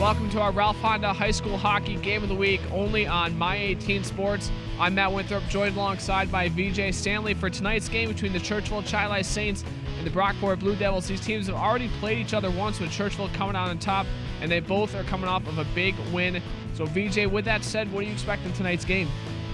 Welcome to our Ralph Honda High School Hockey Game of the Week, only on My 18 Sports. I'm Matt Winthrop, joined alongside by VJ Stanley for tonight's game between the Churchville-Chili Saints and the Brockport Blue Devils. These teams have already played each other once, with Churchville coming out on top, and they both are coming off of a big win. So VJ, with that said, what do you expect in tonight's game?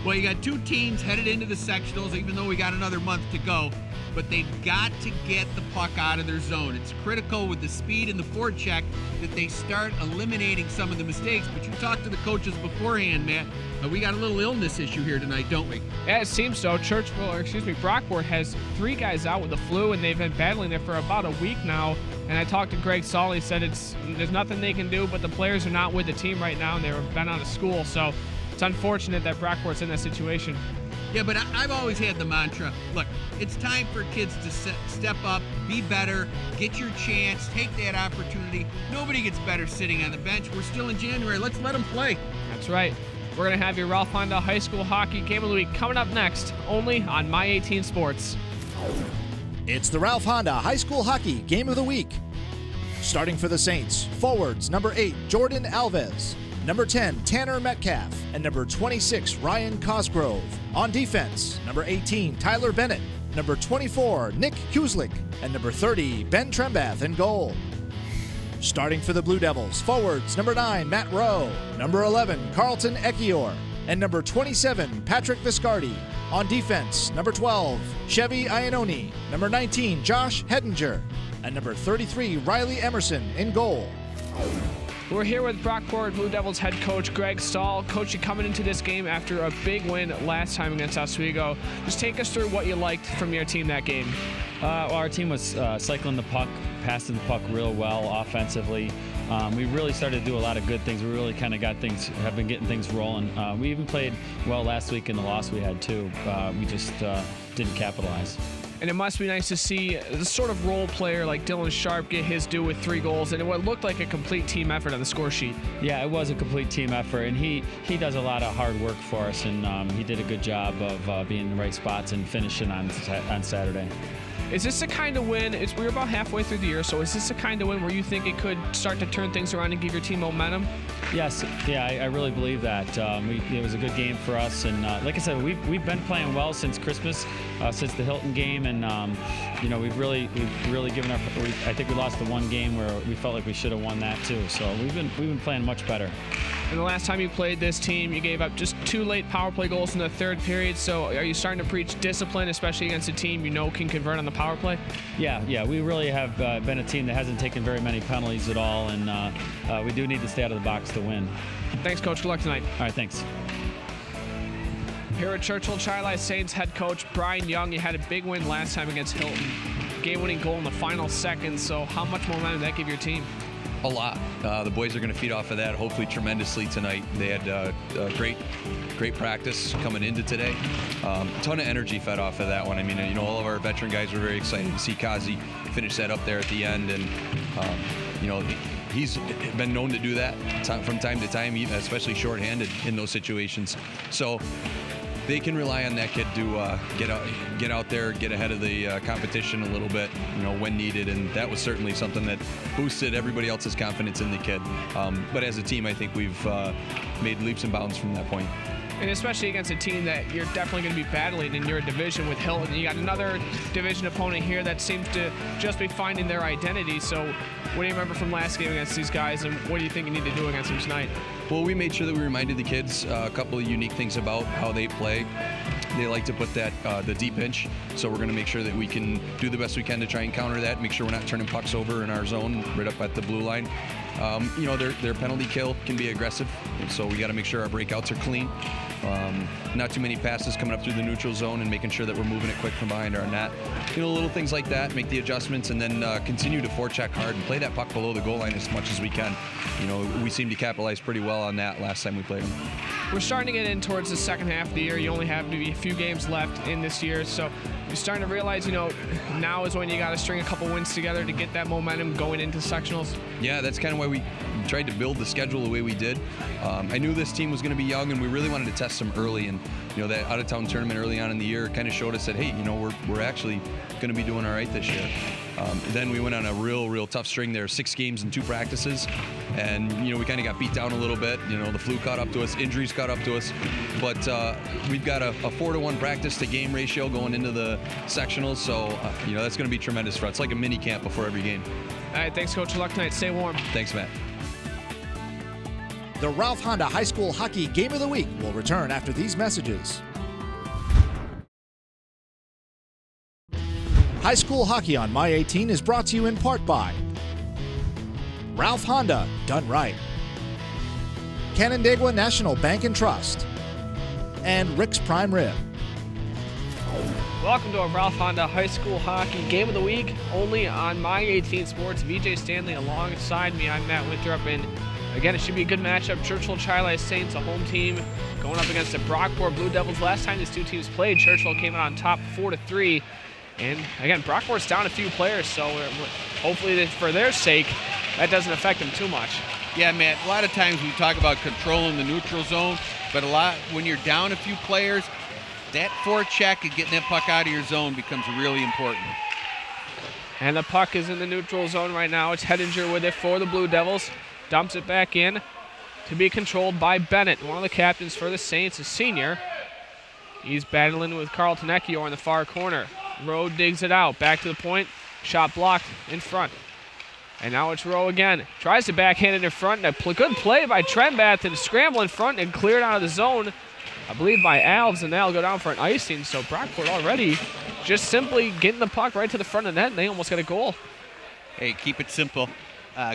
Well, you got two teams headed into the sectionals, even though we got another month to go. But they've got to get the puck out of their zone. It's critical with the speed and the forecheck that they start eliminating some of the mistakes. But you talked to the coaches beforehand, Matt. We got a little illness issue here tonight, don't we? Yeah, it seems so. Brockport has 3 guys out with the flu, and they've been battling it for about a week now. And I talked to Greg Saul. He said there's nothing they can do, but the players are not with the team right now, and they've been out of school. So it's unfortunate that Brockport's in that situation. Yeah, but I've always had the mantra, look, it's time for kids to step up, be better, get your chance, take that opportunity. Nobody gets better sitting on the bench. We're still in January. Let's let them play. That's right. We're going to have your Ralph Honda High School Hockey Game of the Week coming up next, only on My 18 Sports. It's the Ralph Honda High School Hockey Game of the Week. Starting for the Saints, forwards number 8, Jordan Alves, number 10, Tanner Metcalf, and number 26, Ryan Cosgrove. On defense, number 18, Tyler Bennett, number 24, Nick Kuslik, and number 30, Ben Trembath in goal. Starting for the Blue Devils, forwards number 9, Matt Rowe, number 11, Carlton Ekior, and number 27, Patrick Viscardi. On defense, number 12, Chevy Iannone, number 19, Josh Hedinger, and number 33, Riley Emerson in goal. We're here with Brockport Blue Devils head coach Greg Stahl. Coach, you coming into this game after a big win last time against Oswego. Just take us through what you liked from your team that game. Well, our team was cycling the puck, passing the puck real well offensively. We really started to do a lot of good things. We really kind of have been getting things rolling. We even played well last week in the loss we had too. We just didn't capitalize. And it must be nice to see the sort of role player like Dylan Sharp get his due with 3 goals and what looked like a complete team effort on the score sheet. Yeah, it was a complete team effort, and he does a lot of hard work for us, and he did a good job of being in the right spots and finishing on Saturday. Is this the kind of win, we're about halfway through the year, so is this the kind of win where you think it could start to turn things around and give your team momentum? Yes, yeah, I really believe that. It was a good game for us, and like I said, we've been playing well since Christmas, since the Hilton game, and we've really given I think we lost the one game where we felt like we should have won that too. So we've been playing much better. And the last time you played this team, you gave up just 2 late power play goals in the 3rd period. So are you starting to preach discipline, especially against a team you know can convert on the power play? Yeah, we really have been a team that hasn't taken very many penalties at all, and we do need to stay out of the box to win. Thanks, Coach. Good luck tonight. All right, thanks. Here at Churchville-Chili Saints head coach Brian Young, you had a big win last time against Hilton. Game-winning goal in the final seconds. So how much momentum did that give your team? A lot. The boys are going to feed off of that, hopefully tremendously tonight. They had great practice coming into today. A ton of energy fed off of that one. I mean, all of our veteran guys were very excited to see Kazi finish that up there at the end, and he's been known to do that from time to time, especially shorthanded in those situations. So they can rely on that kid to get out there, get ahead of the competition a little bit, when needed, and that was certainly something that boosted everybody else's confidence in the kid. But as a team, I think we've made leaps and bounds from that point. And especially against a team that you're definitely going to be battling in your division with Hilton. You got another division opponent here that seems to just be finding their identity. So what do you remember from last game against these guys, and what do you think you need to do against them tonight? Well, we made sure that we reminded the kids a couple of unique things about how they play. They like to put that the deep pinch, so we're going to make sure that we can do the best we can to try and counter that, make sure we're not turning pucks over in our zone right up at the blue line. Their penalty kill can be aggressive, so we got to make sure our breakouts are clean. Not too many passes coming up through the neutral zone, and making sure that we're moving it quick from behind our net. Little things like that, make the adjustments, and then continue to forecheck hard and play that puck below the goal line as much as we can. We seem to capitalize pretty well on that last time we played them. We're starting to get in towards the second half of the year. You only have maybe a few games left in this year, so you're starting to realize, now is when you got to string a couple wins together to get that momentum going into sectionals. Yeah, that's kind of why we tried to build the schedule the way we did. I knew this team was going to be young, and we really wanted to test them early. And that out-of-town tournament early on in the year kind of showed us that, hey, we're actually going to be doing all right this year. Then we went on a real tough string there, 6 games and 2 practices. And, we kind of got beat down a little bit. The flu caught up to us, injuries caught up to us. But we've got a 4-to-1 practice to game ratio going into the sectionals. So, that's going to be tremendous for us. It's like a mini camp before every game. All right, thanks, Coach. Good luck tonight. Stay warm. Thanks, Matt. The Ralph Honda High School Hockey Game of the Week will return after these messages. High school hockey on My 18 is brought to you in part by Ralph Honda, done right, Canandaigua National Bank and Trust, and Rick's Prime Rib. Welcome to our Ralph Honda High School Hockey Game of the Week, only on My 18 Sports. VJ Stanley alongside me. I'm Matt Winthrop, and again, it should be a good matchup. Churchville-Chili Saints, a home team, going up against the Brockport Blue Devils. Last time these two teams played, Churchville came out on top 4-3. And again, Brockport's down a few players, so hopefully for their sake, that doesn't affect them too much. Yeah, Matt, a lot of times we talk about controlling the neutral zone, but when you're down a few players, that forecheck and getting that puck out of your zone becomes really important. And the puck is in the neutral zone right now. It's Hedinger with it for the Blue Devils. Dumps it back in to be controlled by Bennett, one of the captains for the Saints, a senior. He's battling with Carlton Echior in the far corner. Rowe digs it out, back to the point, shot blocked in front. And now it's Rowe again. Tries to backhand it in front, and a good play by Trembath and scramble in front and cleared out of the zone, I believe by Alves, and that'll go down for an icing. So Brockport already just simply getting the puck right to the front of the net, and they almost got a goal. Hey, keep it simple.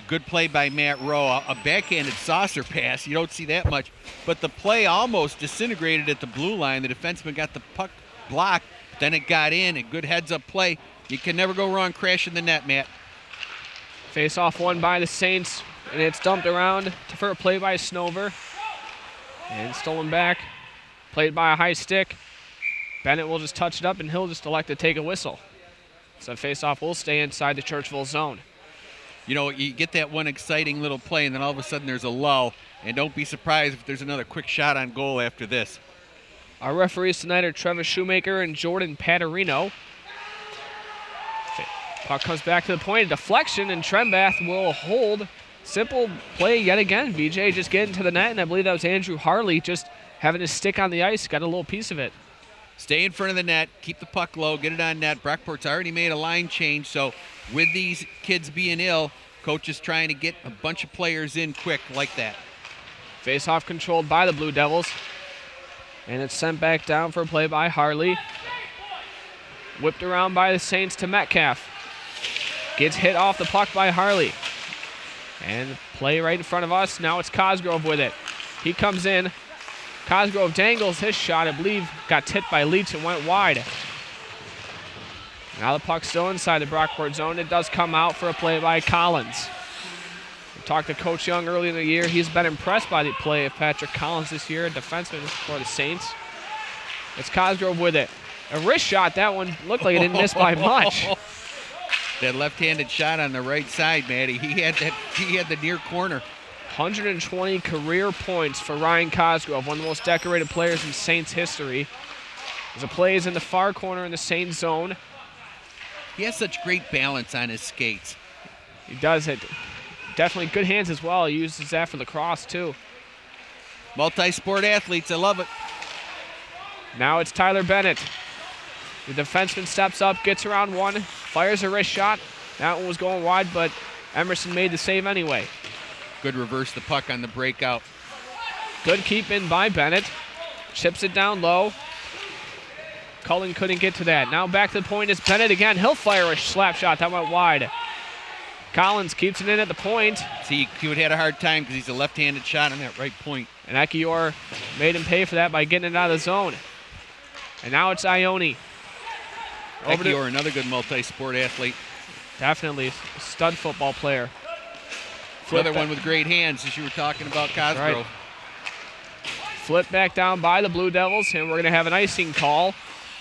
Good play by Matt Rowe. A backhanded saucer pass. You don't see that much. But the play almost disintegrated at the blue line. The defenseman got the puck blocked. Then it got in. A good heads-up play. You can never go wrong crashing the net, Matt. Face-off won by the Saints, and it's dumped around for a play by Snover. And stolen back. Played by a high stick. Bennett will just touch it up, and he'll just elect to take a whistle. So face-off will stay inside the Churchville zone. You get that one exciting little play, and then all of a sudden there's a lull. And don't be surprised if there's another quick shot on goal after this. Our referees tonight are Trevor Shoemaker and Jordan Paterino. Puck comes back to the point, a deflection, and Trembath will hold. Simple play yet again. VJ just getting to the net, and I believe that was Andrew Harley just having his stick on the ice, got a little piece of it. Stay in front of the net, keep the puck low, get it on net. Brockport's already made a line change, so with these kids being ill, coach is trying to get a bunch of players in quick like that. Face-off controlled by the Blue Devils. And it's sent back down for a play by Harley. Whipped around by the Saints to Metcalf. Gets hit off the puck by Harley. And play right in front of us. Now it's Cosgrove with it. He comes in. Cosgrove dangles his shot. I believe got tipped by Leach and went wide. Now the puck's still inside the Brockport zone. It does come out for a play by Collins. Talked to Coach Young early in the year. He's been impressed by the play of Patrick Collins this year, a defenseman for the Saints. It's Cosgrove with it. A wrist shot. That one looked like it didn't miss by much. That left-handed shot on the right side, Matty. He had the near corner. 120 career points for Ryan Cosgrove, one of the most decorated players in Saints history. As the play is in the far corner in the Saints zone. He has such great balance on his skates. He does it. Definitely good hands as well. He uses that for lacrosse, too. Multi-sport athletes, I love it. Now it's Tyler Bennett. The defenseman steps up, gets around one, fires a wrist shot. That one was going wide, but Emerson made the save anyway. Good reverse the puck on the breakout. Good keep in by Bennett. Chips it down low. Cullen couldn't get to that. Now back to the point is Bennett again. He'll fire a slap shot. That went wide. Collins keeps it in at the point. See, he would have had a hard time because he's a left-handed shot on that right point. And Echior made him pay for that by getting it out of the zone. And now it's Ione. Echior, another good multi-sport athlete. Definitely a stud football player. Another one with great hands, as you were talking about Cosgrove. Right. Flip back down by the Blue Devils, and we're going to have an icing call.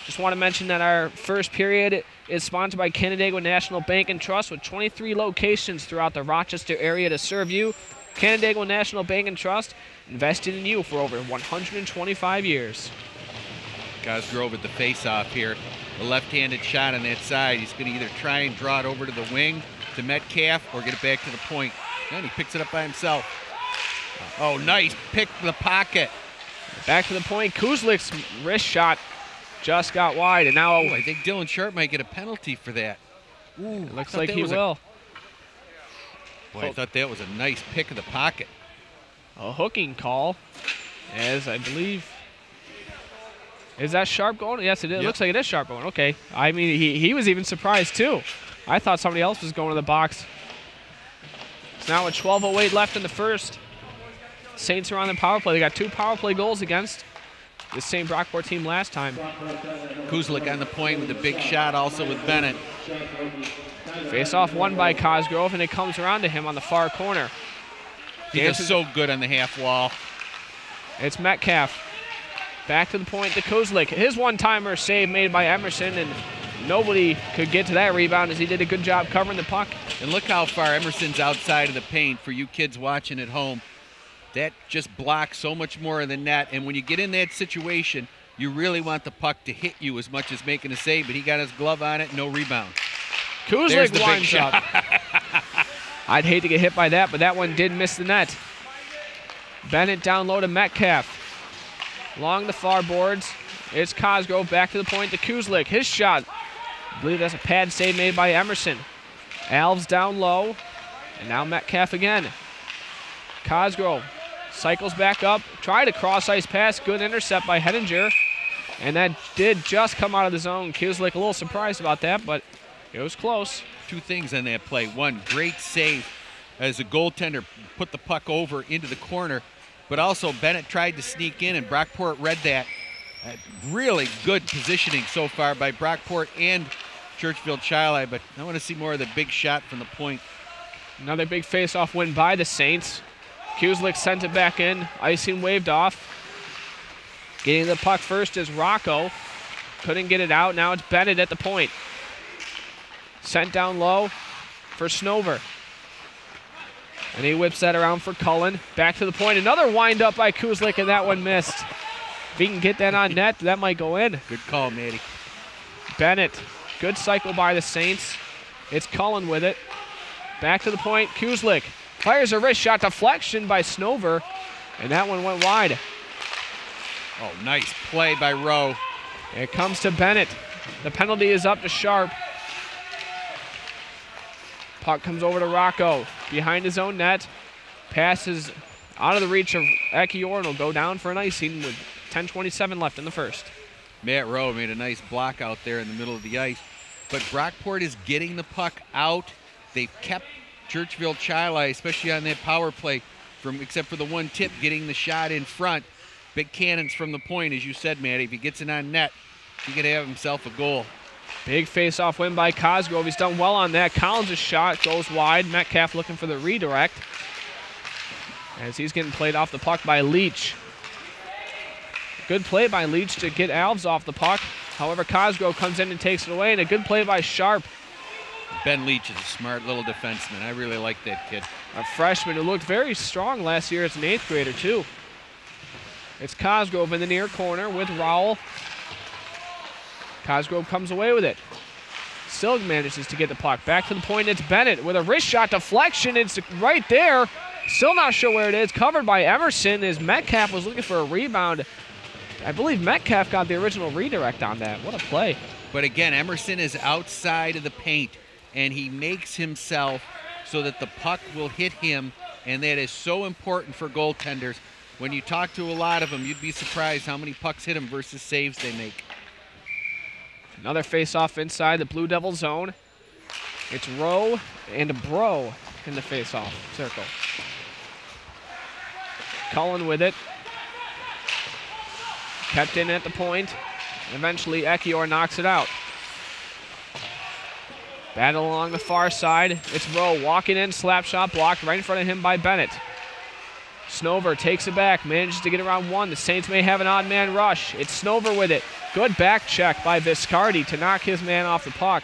Just want to mention that our first period is sponsored by Canandaigua National Bank and Trust with 23 locations throughout the Rochester area to serve you. Canandaigua National Bank and Trust, invested in you for over 125 years. Cosgrove at the face-off here. a left-handed shot on that side. He's going to either try and draw it over to the wing to Metcalf or get it back to the point. And he picks it up by himself. Oh, nice pick the pocket. Back to the point. Kuzlik's wrist shot just got wide, and now I think Dylan Sharp might get a penalty for that. Ooh, looks like he will. Boy, I thought that was a nice pick of the pocket. A hooking call, as I believe. Is that Sharp going? Yes, it is. Yep. Looks like it is Sharp going. Okay. I mean, he was even surprised, too. I thought somebody else was going to the box. It's now with 12:08 left in the first. Saints are on the power play. They got 2 power play goals against the same Brockport team last time. Kuzlik on the point with a big shot also with Bennett. Face-off won by Cosgrove, and it comes around to him on the far corner. He is so good on the half wall. It's Metcalf. Back to the point to Kuzlik. His one-timer save made by Emerson, and nobody could get to that rebound as he did a good job covering the puck. And look how far Emerson's outside of the paint for you kids watching at home. That just blocks so much more of the net, and when you get in that situation, you really want the puck to hit you as much as making a save, but he got his glove on it, no rebound. Kuzlik winds up. I'd hate to get hit by that, but that one did miss the net. Bennett down low to Metcalf. Along the far boards, it's Cosgrove back to the point to Kuzlik. His shot, I believe that's a pad save made by Emerson. Alves down low, and now Metcalf again. Cosgrove cycles back up, tried a cross-ice pass, good intercept by Hettinger, and that did just come out of the zone. Kuzlik a little surprised about that, but it was close. 2 things on that play. One, great save as the goaltender put the puck over into the corner, but also Bennett tried to sneak in, and Brockport read that. Really good positioning so far by Brockport and Churchville-Chili, but I want to see more of the big shot from the point. Another big face-off win by the Saints. Kuzlik sent it back in. Icing waved off. Getting the puck first is Rocco. Couldn't get it out. Now it's Bennett at the point. Sent down low for Snover. And he whips that around for Cullen. Back to the point. Another wind-up by Kuzlik, and that one missed. If he can get that on net, that might go in. Good call, Matty. Bennett. Good cycle by the Saints. It's Cullen with it. Back to the point. Kuzlik fires a wrist shot, deflection by Snover, and that one went wide. Oh, nice play by Rowe. It comes to Bennett. The penalty is up to Sharp. Puck comes over to Rocco. Behind his own net. Passes out of the reach of Ekior and will go down for an icing with 10:27 left in the first. Matt Rowe made a nice block out there in the middle of the ice. But Brockport is getting the puck out. They've kept Churchville-Chili, especially on that power play, except for the one tip, getting the shot in front. Big cannons from the point, as you said, Matty. If he gets it on net, he could have himself a goal. Big face-off win by Cosgrove. He's done well on that. Collins' shot goes wide. Metcalf looking for the redirect as he's getting played off the puck by Leach. Good play by Leach to get Alves off the puck. However, Cosgrove comes in and takes it away, and a good play by Sharp. Ben Leach is a smart little defenseman. I really like that kid. A freshman who looked very strong last year as an 8th grader, too. It's Cosgrove in the near corner with Rowell. Cosgrove comes away with it. Still manages to get the puck. Back to the point, it's Bennett with a wrist shot deflection. It's right there. Still not sure where it is. Covered by Emerson as Metcalf was looking for a rebound. I believe Metcalf got the original redirect on that. What a play. But again, Emerson is outside of the paint, and he makes himself so that the puck will hit him, and that is so important for goaltenders. When you talk to a lot of them, you'd be surprised how many pucks hit them versus saves they make. Another face-off inside the Blue Devil zone. It's Rowe and Bro in the face-off circle. Cullen with it. Kept in at the point. Eventually, Ekior knocks it out. Battle along the far side. It's Rowe walking in, slap shot blocked right in front of him by Bennett. Snover takes it back, manages to get around one. The Saints may have an odd man rush. It's Snover with it. Good back check by Viscardi to knock his man off the puck.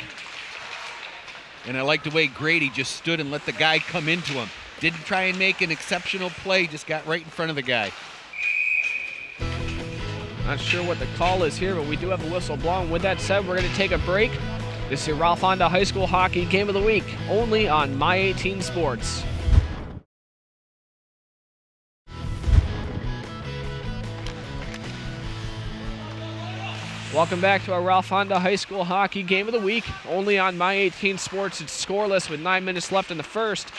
And I like the way Grady just stood and let the guy come into him. Didn't try and make an exceptional play, just got right in front of the guy. Not sure what the call is here, but we do have a whistle blowing. With that said, we're going to take a break. This is your Ralph Honda High School Hockey Game of the Week, only on My 18 Sports. Welcome back to our Ralph Honda High School Hockey Game of the Week, only on My 18 Sports. It's scoreless with 9 minutes left in the first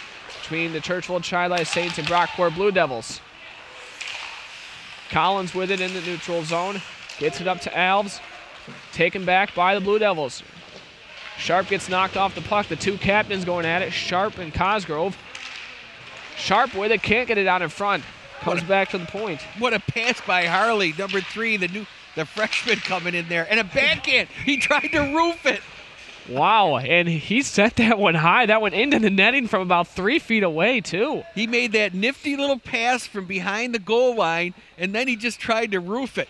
between the Churchville-Chili Saints and Brockport Blue Devils. Collins with it in the neutral zone, gets it up to Alves, taken back by the Blue Devils. Sharp gets knocked off the puck. The two captains going at it, Sharp and Cosgrove. Sharp with it, can't get it out in front. Comes back to the point. What a pass by Harley, number 3, the freshman coming in there. And a backhand. He tried to roof it. Wow, and he set that one high. That went into the netting from about 3 feet away, too. He made that nifty little pass from behind the goal line, and then he just tried to roof it.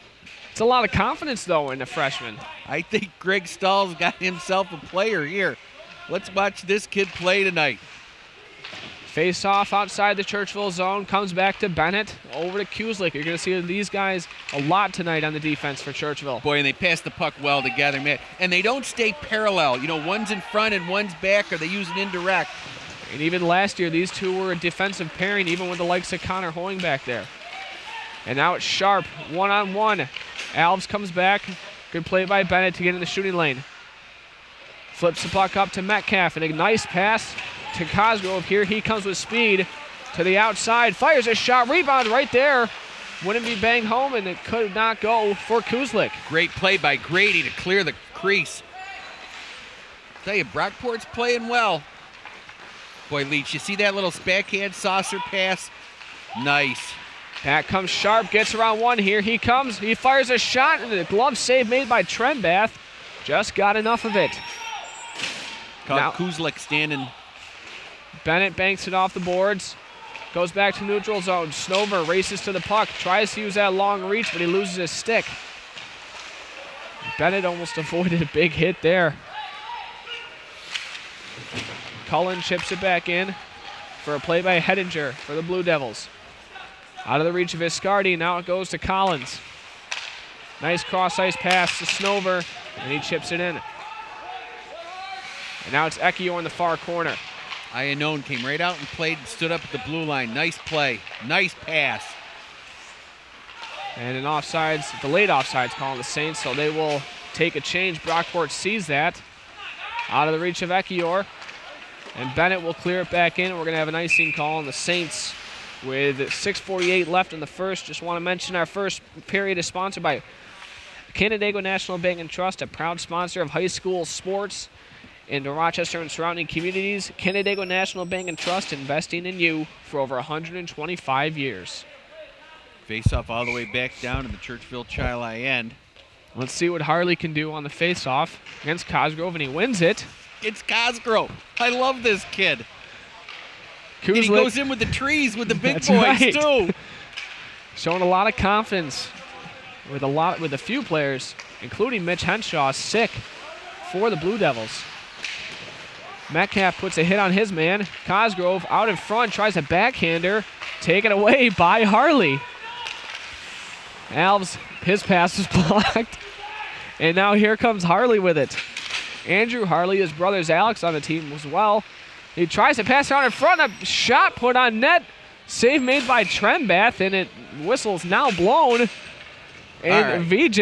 It's a lot of confidence, though, in the freshman. I think Greg Stahl's got himself a player here. Let's watch this kid play tonight. Face off outside the Churchville zone, comes back to Bennett, over to Kuslik. You're going to see these guys a lot tonight on the defense for Churchville. Boy, and they pass the puck well together, man. And they don't stay parallel. You know, one's in front and one's back, or they use an indirect. And even last year, these two were a defensive pairing, even with the likes of Connor Hoying back there. And now it's Sharp, one-on-one. Alves comes back. Good play by Bennett to get in the shooting lane. Flips the puck up to Metcalf, and a nice pass to Cosgrove. Here he comes with speed to the outside. Fires a shot, rebound right there. Wouldn't be banged home, and it could not go for Kuslik. Great play by Grady to clear the crease. Tell you, Brockport's playing well. Boy, Leach, you see that little backhand saucer pass? Nice. Back comes Sharp, gets around one. Here he comes. He fires a shot, and the glove save made by Trenbath. Just got enough of it. Caught Kuslik standing. Bennett banks it off the boards. Goes back to neutral zone. Snover races to the puck. Tries to use that long reach, but he loses his stick. Bennett almost avoided a big hit there. Cullen chips it back in for a play by Hedinger for the Blue Devils. Out of the reach of Viscardi. Now it goes to Collins. Nice cross-ice pass to Snover, and he chips it in. And now it's Ekio in the far corner. Iannone came right out and played and stood up at the blue line. Nice play. Nice pass. And an offsides, delayed offsides call on the Saints, so they will take a change. Brockport sees that. Out of the reach of Ekior. And Bennett will clear it back in. We're going to have an icing call on the Saints with 6:48 left in the first. Just want to mention our first period is sponsored by Canandaigua National Bank and Trust, a proud sponsor of high school sports in the Rochester and surrounding communities. Canandaigua National Bank and Trust, investing in you for over 125 years. Face-off all the way back down to the Churchville-Chili end. Let's see what Harley can do on the face-off against Cosgrove, and he wins it. It's Cosgrove. I love this kid. Kuslik, and he goes in with the trees with the big boys, right, too. Showing a lot of confidence with a few players, including Mitch Henshaw, sick for the Blue Devils. Metcalf puts a hit on his man. Cosgrove out in front, tries a backhander. Taken away by Harley. Alves, his pass is blocked. And now here comes Harley with it. Andrew Harley, his brother's Alex on the team as well. He tries to pass around in front. A shot put on net. Save made by Trenbath, and it whistle's now blown. And VJ,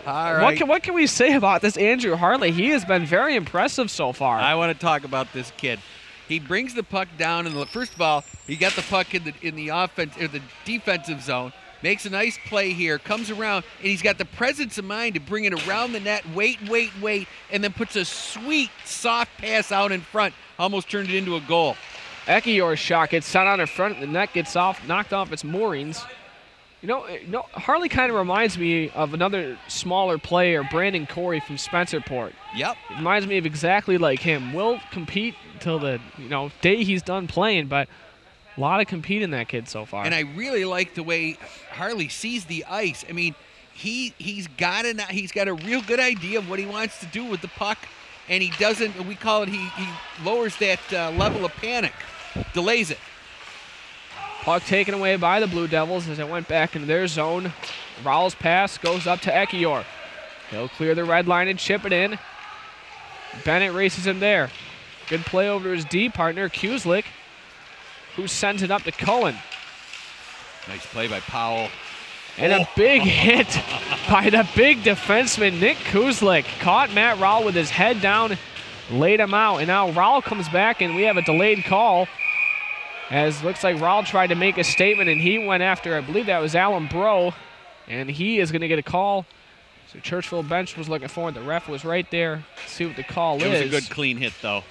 what can we say about this Andrew Harley? He has been very impressive so far. I want to talk about this kid. He brings the puck down, and first of all, he got the puck in the offense or the defensive zone. Makes a nice play here, comes around, and he's got the presence of mind to bring it around the net, wait, and then puts a sweet, soft pass out in front. Almost turned it into a goal. Ekior's shot gets sent out in front, and the net gets knocked off its moorings. You know, Harley kind of reminds me of another smaller player, Brandon Corey from Spencerport. Yep. It reminds me of exactly like him. Will compete till the day he's done playing, but a lot of competing that kid so far. And I really like the way Harley sees the ice. I mean, he's got a real good idea of what he wants to do with the puck, and he doesn't. We call it he lowers that level of panic, delays it. Puck taken away by the Blue Devils as it went back into their zone. Rowell's pass goes up to Ekiyor. He'll clear the red line and chip it in. Bennett races him there. Good play over to his D partner, Kuslik, who sends it up to Cullen. Nice play by Powell. And a big hit by the big defenseman, Nick Kuslik. Caught Matt Rowell with his head down, laid him out. And now Rowell comes back, and we have a delayed call. As looks like Rowell tried to make a statement, and he went after, I believe that was Alan Bro. And he is going to get a call. So Churchville bench was looking for it. The ref was right there. Let's see what the call is. It was a good clean hit, though.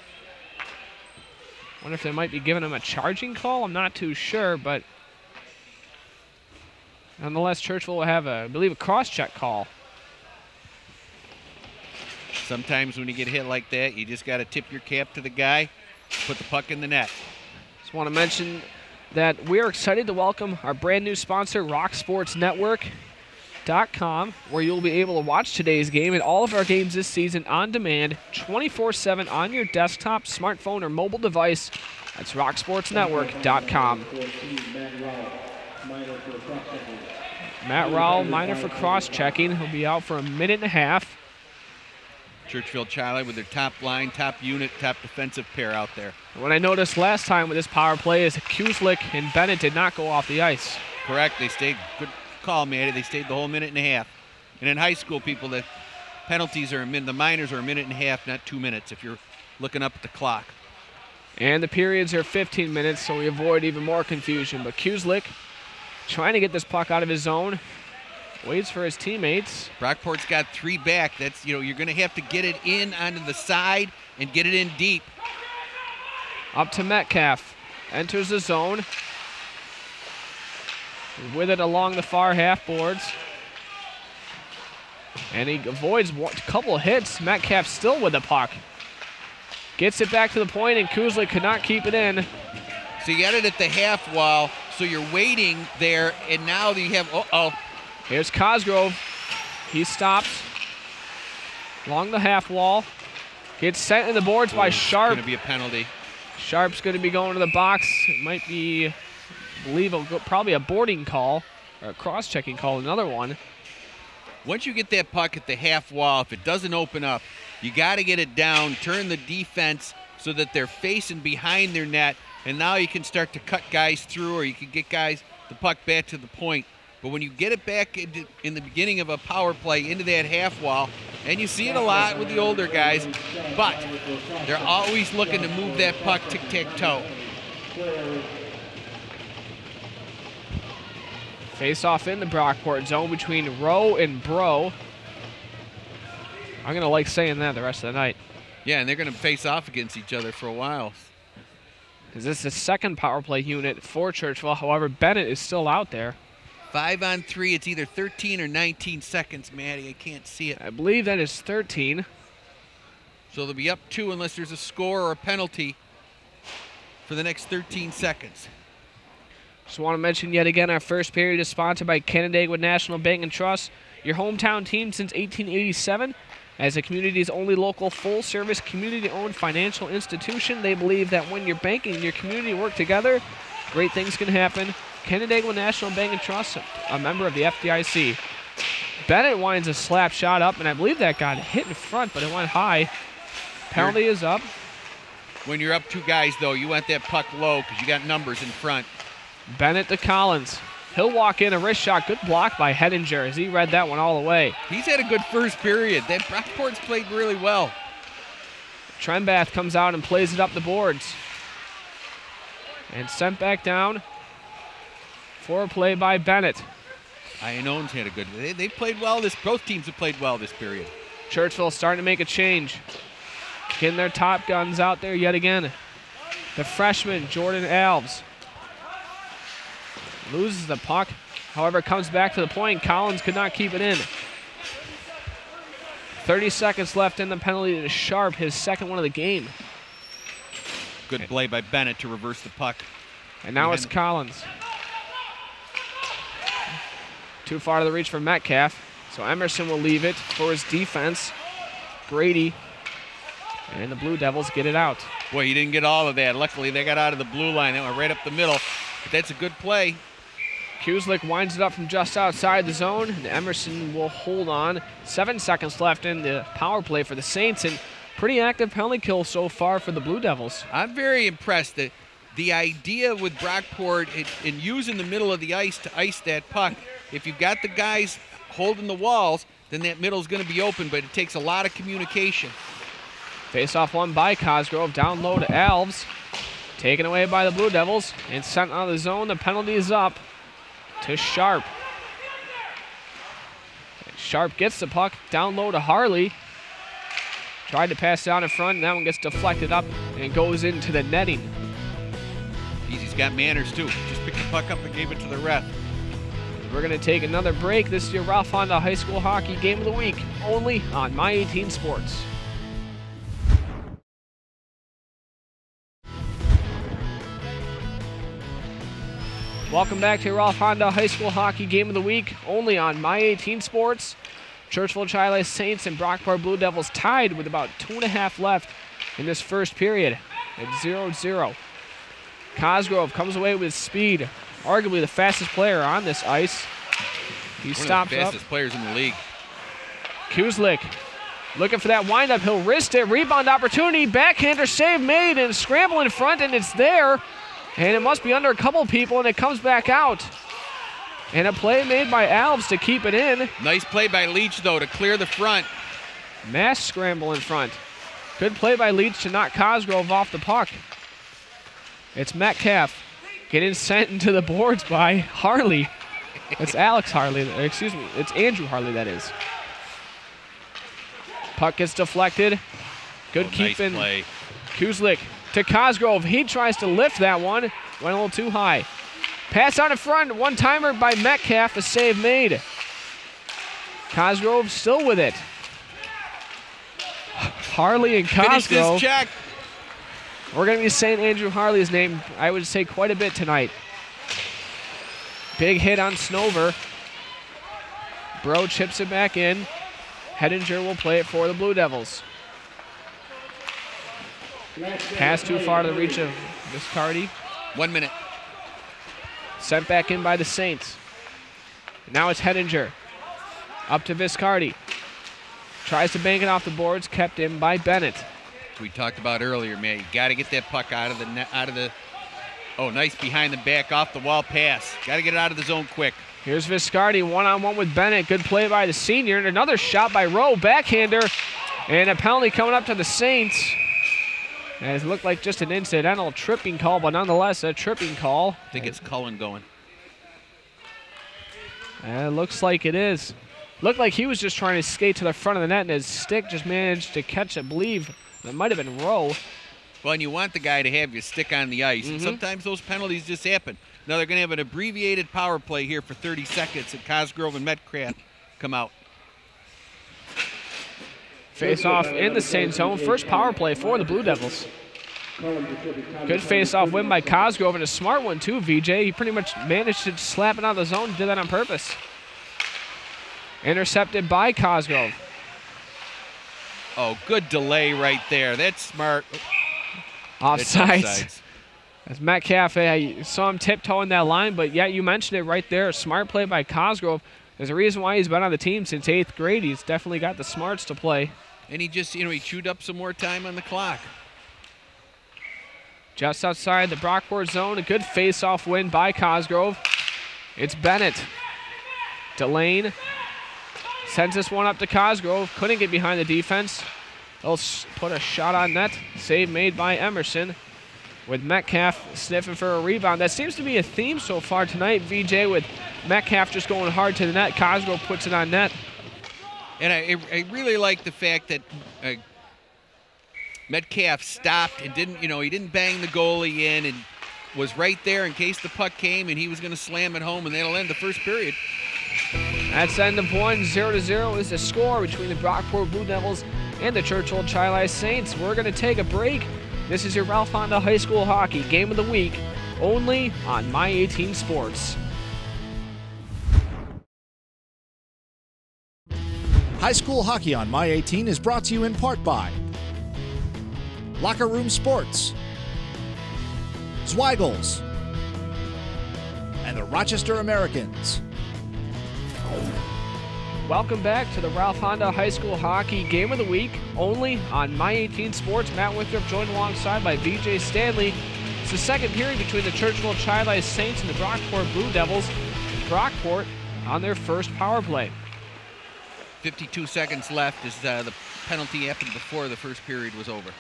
Wonder if they might be giving him a charging call. I'm not too sure, but nonetheless, Churchville will have, I believe, a cross-check call. Sometimes when you get hit like that, you just got to tip your cap to the guy, put the puck in the net. Just want to mention that we're excited to welcome our brand new sponsor, RockSportsNetwork.com, where you'll be able to watch today's game and all of our games this season on demand, 24/7 on your desktop, smartphone, or mobile device. That's RockSportsNetwork.com. Matt Rowell, minor for cross-checking. He'll be out for a minute and a half. Churchville-Chili with their top line, top unit, top defensive pair out there. What I noticed last time with this power play is Kuslik and Bennett did not go off the ice. Correct. They stayed. Good call, Matty. They stayed the whole minute and a half. And in high school, people, the penalties are the minors are a minute and a half, not 2 minutes if you're looking up at the clock. And the periods are 15 minutes, so we avoid even more confusion. But Kuslik trying to get this puck out of his zone. Waits for his teammates. Brockport's got 3 back. That's, you're going to have to get it in onto the side and get it in deep. Up to Metcalf. Enters the zone. With it along the far half boards. And he avoids a couple of hits. Metcalf still with the puck. Gets it back to the point, and Kuslik could not keep it in. So you got it at the half wall, so you're waiting there, and now you have, Here's Cosgrove. He stops along the half wall. Gets sent in the boards by Sharp. It's going to be a penalty. Sharp's going to be going to the box. It might be, I believe, probably a boarding call or a cross-checking call, another one. Once you get that puck at the half wall, if it doesn't open up, you got to get it down, turn the defense so that they're facing behind their net, and now you can start to cut guys through, or you can get the puck back to the point. But when you get it back in the beginning of a power play into that half wall, and you see it a lot with the older guys, but they're always looking to move that puck tic-tac-toe. Face off in the Brockport zone between Rowe and Bro. I'm going to like saying that the rest of the night. Yeah, and they're going to face off against each other for a while. This is the second power play unit for Churchville. However, Bennett is still out there. 5-on-3, it's either 13 or 19 seconds, Maddie. I can't see it. I believe that is 13. So they'll be up 2 unless there's a score or a penalty for the next 13 seconds. Just want to mention yet again, our first period is sponsored by Canandaigua National Bank and Trust, your hometown team since 1887. As the community's only local full-service, community-owned financial institution, they believe that when your banking and your community work together, great things can happen. Canandaigua National Bank and Trust, a member of the FDIC. Bennett winds a slap shot up, and I believe that got hit in front, but it went high. Penalty is up. When you're up 2 guys, though, you want that puck low because you got numbers in front. Bennett to Collins. He'll walk in, a wrist shot. Good block by Hedinger as he read that one all the way. He's had a good first period. That Brockport's played really well. Trenbath comes out and plays it up the boards. And sent back down for a play by Bennett. Ionone's had a good. They played well. Both teams have played well this period. Churchville starting to make a change. Getting their top guns out there yet again. The freshman, Jordan Alves. Loses the puck. However, comes back to the point. Collins could not keep it in. 30 seconds left in the penalty to Sharp, his second one of the game. Good play by Bennett to reverse the puck. And now it's Collins. Too far to the reach for Metcalf. So Emerson will leave it for his defense. Brady. And the Blue Devils get it out. Boy, he didn't get all of that. Luckily, they got out of the blue line. They went right up the middle. But that's a good play. Kuslik winds it up from just outside the zone, and Emerson will hold on. 7 seconds left in the power play for the Saints, and pretty active penalty kill so far for the Blue Devils. I'm very impressed that the idea with Brockport in using the middle of the ice to ice that puck, if you've got the guys holding the walls, then that middle's going to be open, but it takes a lot of communication. Face-off won by Cosgrove, down low to Alves. Taken away by the Blue Devils and sent out of the zone. The penalty is up to Sharp. Sharp gets the puck down low to Harley. Tried to pass down in front, and that one gets deflected up and goes into the netting. Easy's got manners too. Just picked the puck up and gave it to the ref. We're going to take another break. This is your Ralph Honda High School Hockey Game of the Week, only on My 18 Sports. Welcome back to Ralph Honda High School Hockey Game of the Week, only on My 18 Sports. Churchville-Chili Saints and Brockport Blue Devils tied with about 2.5 left in this first period at 0-0. Cosgrove comes away with speed, arguably the fastest player on this ice. He stops up. One of the fastest players in the league. Kuslik looking for that windup. He'll wrist it. Rebound opportunity. Backhander save made and scramble in front, and it's there. And it must be under a couple people, and it comes back out. And a play made by Alves to keep it in. Nice play by Leach, though, to clear the front. Mass scramble in front. Good play by Leach to knock Cosgrove off the puck. It's Metcalf getting sent into the boards by Harley. It's Alex Harley. Excuse me. It's Andrew Harley, that is. Puck gets deflected. Good keeping. Nice play. Kuslik to Cosgrove. He tries to lift that one. Went a little too high. Pass out in front. One-timer by Metcalf. A save made. Cosgrove still with it. Harley and Cosgrove. Finish this check. We're going to be saying Andrew Harley's name, I would say, quite a bit tonight. Big hit on Snover. Bro chips it back in. Hedinger will play it for the Blue Devils. Pass too far to the reach of Viscardi. 1 minute. Sent back in by the Saints. Now it's Hedinger. Up to Viscardi. Tries to bank it off the boards, kept in by Bennett. We talked about earlier, man. You got to get that puck out of the net, Oh, nice behind the back, off the wall pass. Got to get it out of the zone quick. Here's Viscardi, one-on-one with Bennett. Good play by the senior. And another shot by Rowe, backhander. And a penalty coming up to the Saints. And it looked like just an incidental tripping call, but nonetheless a tripping call. I think it's Cullen going. And it looks like it is. Looked like he was just trying to skate to the front of the net, and his stick just managed to catch, I believe, it might have been Rowe. Well, and you want the guy to have your stick on the ice. And sometimes those penalties just happen. Now they're going to have an abbreviated power play here for 30 seconds, and Cosgrove and Metcalf come out. Face-off in the same zone. First power play for the Blue Devils. Good face-off win by Cosgrove, and a smart one too, VJ. He pretty much managed to slap it out of the zone. Did that on purpose. Intercepted by Cosgrove. Oh, good delay right there. That's smart. Offsides. As Metcalf, I saw him tiptoeing that line, but yeah, you mentioned it right there. Smart play by Cosgrove. There's a reason why he's been on the team since 8th grade. He's definitely got the smarts to play. And he just, he chewed up some more time on the clock. Just outside the Brockport zone, a good face-off win by Cosgrove. It's Bennett. Delane sends this one up to Cosgrove. Couldn't get behind the defense. They'll put a shot on net. Save made by Emerson. With Metcalf sniffing for a rebound. That seems to be a theme so far tonight, VJ, with Metcalf just going hard to the net. Cosgrove puts it on net. And I really like the fact that Metcalf stopped and didn't, he didn't bang the goalie in and was right there in case the puck came and he was going to slam it home, and that'll end the first period. That's the end of one. 0-0 is the score between the Brockport Blue Devils and the Churchville-Chili Saints. We're going to take a break. This is your Ralph Honda High School Hockey Game of the Week, only on My 18 Sports. High School Hockey on My 18 is brought to you in part by Locker Room Sports, Zweigels, and and the Rochester Americans. Welcome back to the Ralph Honda High School Hockey Game of the Week, only on My 18 Sports. Matt Winthrop joined alongside by VJ Stanley. It's the second period between the Churchville-Chili Saints and the Brockport Blue Devils. Brockport on their first power play. 52 seconds left as the penalty happened before the first period was over.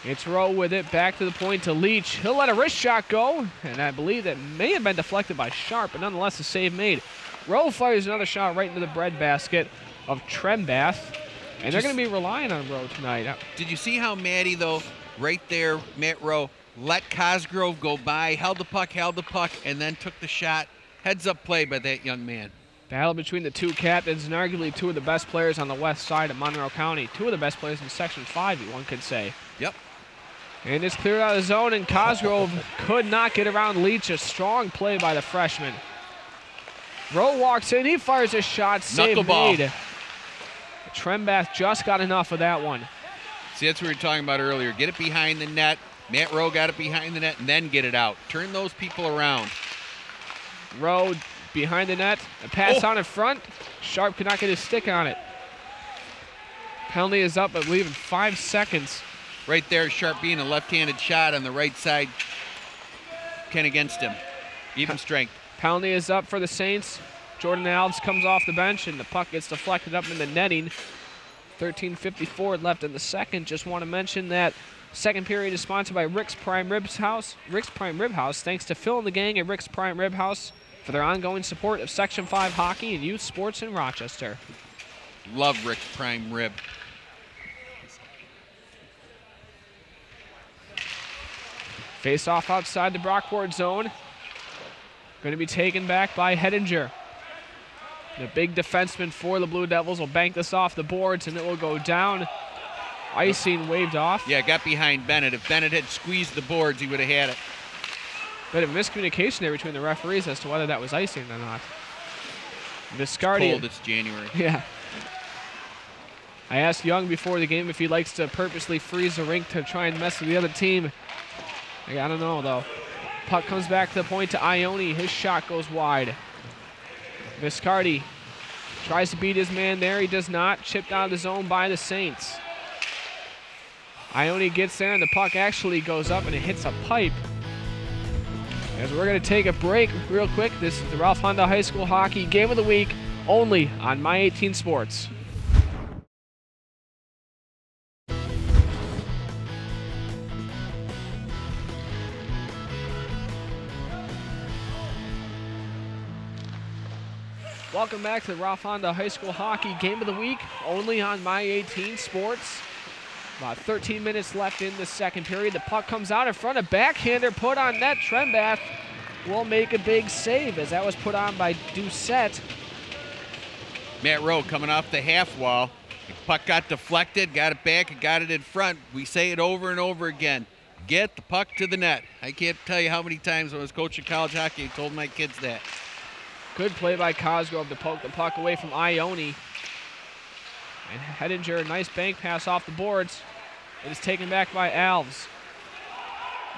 It's Rowe with it, back to the point to Leach. He'll let a wrist shot go, and I believe that may have been deflected by Sharp, but nonetheless a save made. Rowe fires another shot right into the breadbasket of Trembath, and they're going to be relying on Rowe tonight. Did you see how Maddie, though, right there, Matt Rowe, let Cosgrove go by, held the puck, and then took the shot. Heads-up play by that young man. Battle between the two captains and arguably two of the best players on the west side of Monroe County. Two of the best players in Section 5, one could say. Yep. And it's cleared out of the zone, and Cosgrove could not get around Leach. A strong play by the freshman. Rowe walks in, he fires a shot, save made. Trembath just got enough of that one. See, that's what we were talking about earlier. Get it behind the net. Matt Rowe got it behind the net and then get it out. Turn those people around. Rowe behind the net, a pass on in front. Sharp could not get his stick on it. Penalty is up, I believe, in 5 seconds. Right there, Sharp being a left-handed shot on the right side. Ken against him. Even strength. Penalty is up for the Saints. Jordan Alves comes off the bench, and the puck gets deflected up in the netting. 13:54 left in the second. Just want to mention that second period is sponsored by Rick's Prime Rib House. Rick's Prime Rib House, thanks to Phil and the gang at Rick's Prime Rib House for their ongoing support of Section 5 hockey and youth sports in Rochester. Love Rick's Prime Rib. Face off outside the Brockport zone. Going to be taken back by Hedinger. The big defenseman for the Blue Devils will bank this off the boards, and it will go down. Icing waved off. Yeah, got behind Bennett. If Bennett had squeezed the boards, he would have had it. Bit of miscommunication there between the referees as to whether that was icing or not. Viscardi. Cold, it's January. Yeah. I asked Young before the game if he likes to purposely freeze the rink to try and mess with the other team. I don't know, though. Puck comes back to the point to Ione. His shot goes wide. Viscardi tries to beat his man there. He does not. Chipped out of the zone by the Saints. Ione gets there, and the puck actually goes up, and it hits a pipe. As we're going to take a break real quick. This is the Ralph Honda High School Hockey Game of the Week, only on My 18 Sports. Welcome back to the Ralph Honda High School Hockey Game of the Week, only on My 18 Sports. About 13 minutes left in the second period. The puck comes out in front of backhander put on net. Trembath will make a big save as that was put on by Doucette. Matt Rowe coming off the half wall. The puck got deflected, got it back, and got it in front. We say it over and over again. Get the puck to the net. I can't tell you how many times when I was coaching college hockey, I told my kids that. Good play by Cosgrove to poke the puck away from Ione. And Hedinger, nice bank pass off the boards. It is taken back by Alves.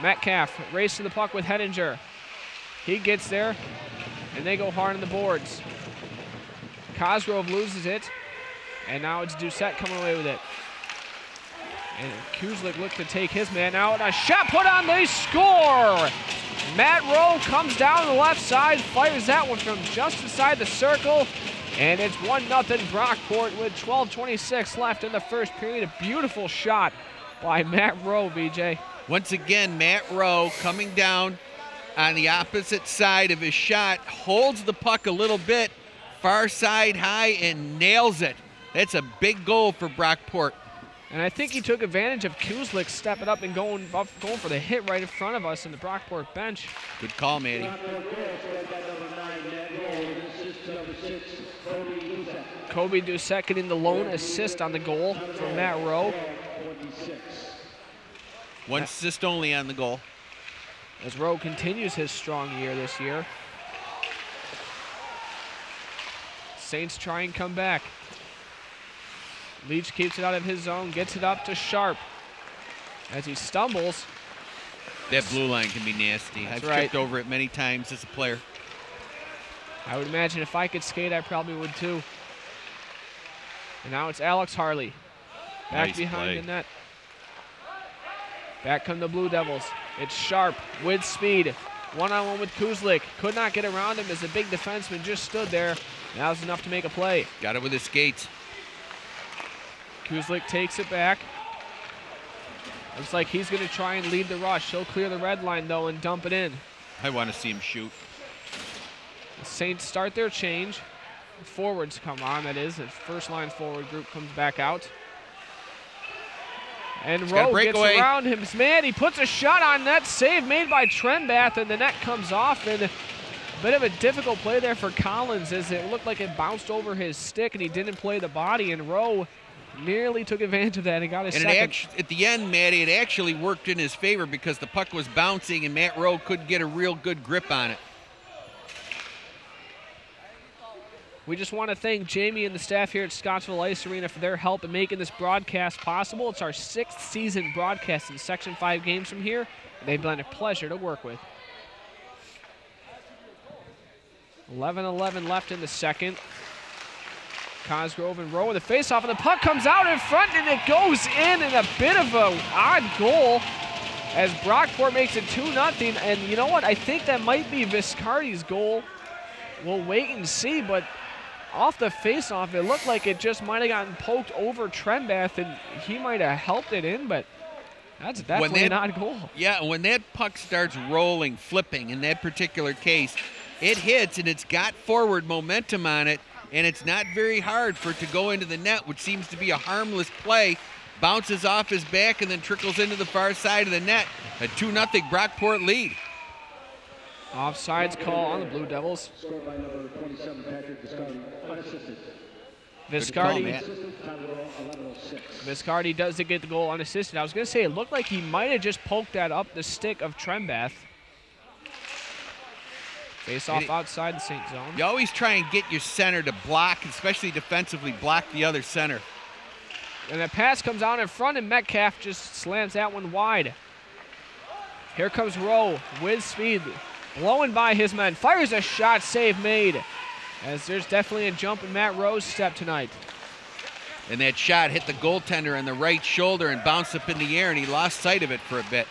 Metcalf racing the puck with Hedinger. He gets there, and they go hard on the boards. Cosgrove loses it, and now it's Doucette coming away with it. And Kuzlik looked to take his man out, and a shot put on, they score! Matt Rowe comes down the left side, fires that one from just inside the circle, and it's 1-0 Brockport with 12:26 left in the first period. A beautiful shot by Matt Rowe, BJ. Once again, Matt Rowe coming down on the opposite side of his shot, holds the puck a little bit, far side high, and nails it. That's a big goal for Brockport. And I think he took advantage of Kuzlik stepping up and going for the hit right in front of us in the Brockport bench. Good call, Matty. Kobe Doucette getting the lone assist on the goal for Matt Rowe. One assist only on the goal. As Rowe continues his strong year this year. Saints try and come back. Leach keeps it out of his zone, gets it up to Sharp. As he stumbles. That blue line can be nasty. I've tripped over it many times as a player. I would imagine if I could skate, I probably would too. And now it's Alex Harley. Back Nice behind play. the net. Back come the Blue Devils. It's Sharp with speed. One-on-one with Kuzlik. Could not get around him as the big defenseman just stood there. That was enough to make a play. Got it with his skates. Kuzlik takes it back. Looks like he's going to try and lead the rush. He'll clear the red line, though, and dump it in. I want to see him shoot. The Saints start their change. Forwards come on, that is. The first line forward group comes back out. And Rowe gets around him. Man, he puts a shot on net. Save made by Trenbath, and the net comes off. And a bit of a difficult play there for Collins, as it looked like it bounced over his stick, and he didn't play the body. And Rowe nearly took advantage of that and got his second. At the end, Matty, it actually worked in his favor because the puck was bouncing, and Matt Rowe couldn't get a real good grip on it. We just want to thank Jamie and the staff here at Scottsville Ice Arena for their help in making this broadcast possible. It's our 6th season broadcasting Section 5 games from here, and they've been a pleasure to work with. 11:11 left in the second. Cosgrove and Rowe with a face-off, and the puck comes out in front, and it goes in a bit of an odd goal as Brockport makes it 2-0. And you know what? I think that might be Viscardi's goal. We'll wait and see, but off the face-off, it looked like it just might have gotten poked over Trenbath, and he might have helped it in, but that's definitely an odd goal. Yeah, when that puck starts rolling, flipping, in that particular case, it hits, and it's got forward momentum on it, and it's not very hard for it to go into the net, which seems to be a harmless play. Bounces off his back and then trickles into the far side of the net. A 2-0 Brockport lead. Offsides call on the Blue Devils. Scored by number 27, Patrick Viscardi, unassisted. Viscardi does get the goal unassisted. I was going to say, it looked like he might have just poked that up the stick of Trenbath. Face off outside the Saint zone. You always try and get your center to block, especially defensively, block the other center. And the pass comes out in front, and Metcalf just slams that one wide. Here comes Rowe with speed, blowing by his men. Fires a shot, save made. As there's definitely a jump in Matt Rowe's step tonight. And that shot hit the goaltender on the right shoulder and bounced up in the air, and he lost sight of it for a bit.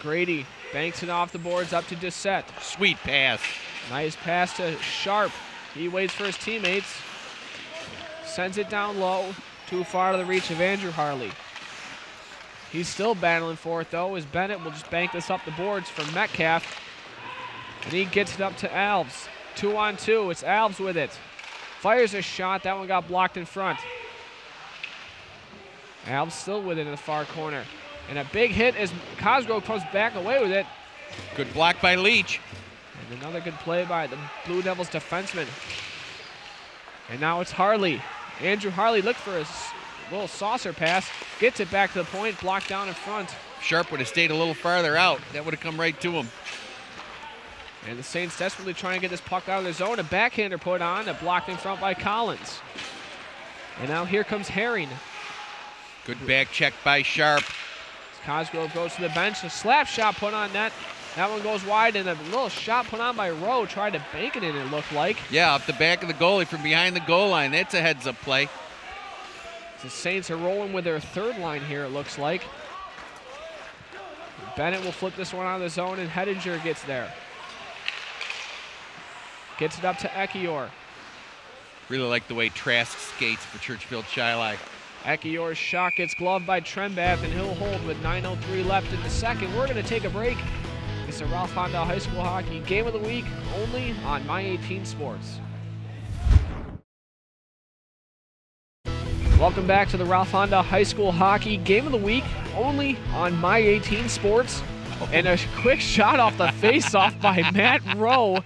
Grady banks it off the boards up to Dissette. Sweet pass. Nice pass to Sharp. He waits for his teammates. Sends it down low, too far to the reach of Andrew Harley. He's still battling for it, though, as Bennett will just bank this up the boards for Metcalf. And he gets it up to Alves. 2-on-2. It's Alves with it. Fires a shot. That one got blocked in front. Alves still with it in the far corner. And a big hit as Cosgrove comes back away with it. Good block by Leach. And another good play by the Blue Devils defenseman. And now it's Harley. Andrew Harley looked for a little saucer pass. Gets it back to the point, blocked down in front. Sharp would have stayed a little farther out. That would have come right to him. And the Saints desperately trying to get this puck out of their zone. A backhander put on, blocked in front by Collins. And now here comes Herring. Good back check by Sharp. Cosgrove goes to the bench. A slap shot put on net. That one goes wide, and a little shot put on by Rowe. Tried to bank it in, it looked like. Yeah, off the back of the goalie from behind the goal line. That's a heads-up play. The Saints are rolling with their third line here, it looks like. Bennett will flip this one out of the zone, and Hedinger gets there. Gets it up to Ekior. Really like the way Trask skates for Churchville-Chili. Ekior's shot gets gloved by Trenbath, and he'll hold with 9:03 left in the second. We're going to take a break. It's the Ralph Honda High School Hockey Game of the Week, only on My 18 Sports. Welcome back to the Ralph Honda High School Hockey Game of the Week, only on My 18 Sports. And a quick shot off the face-off by Matt Rowe.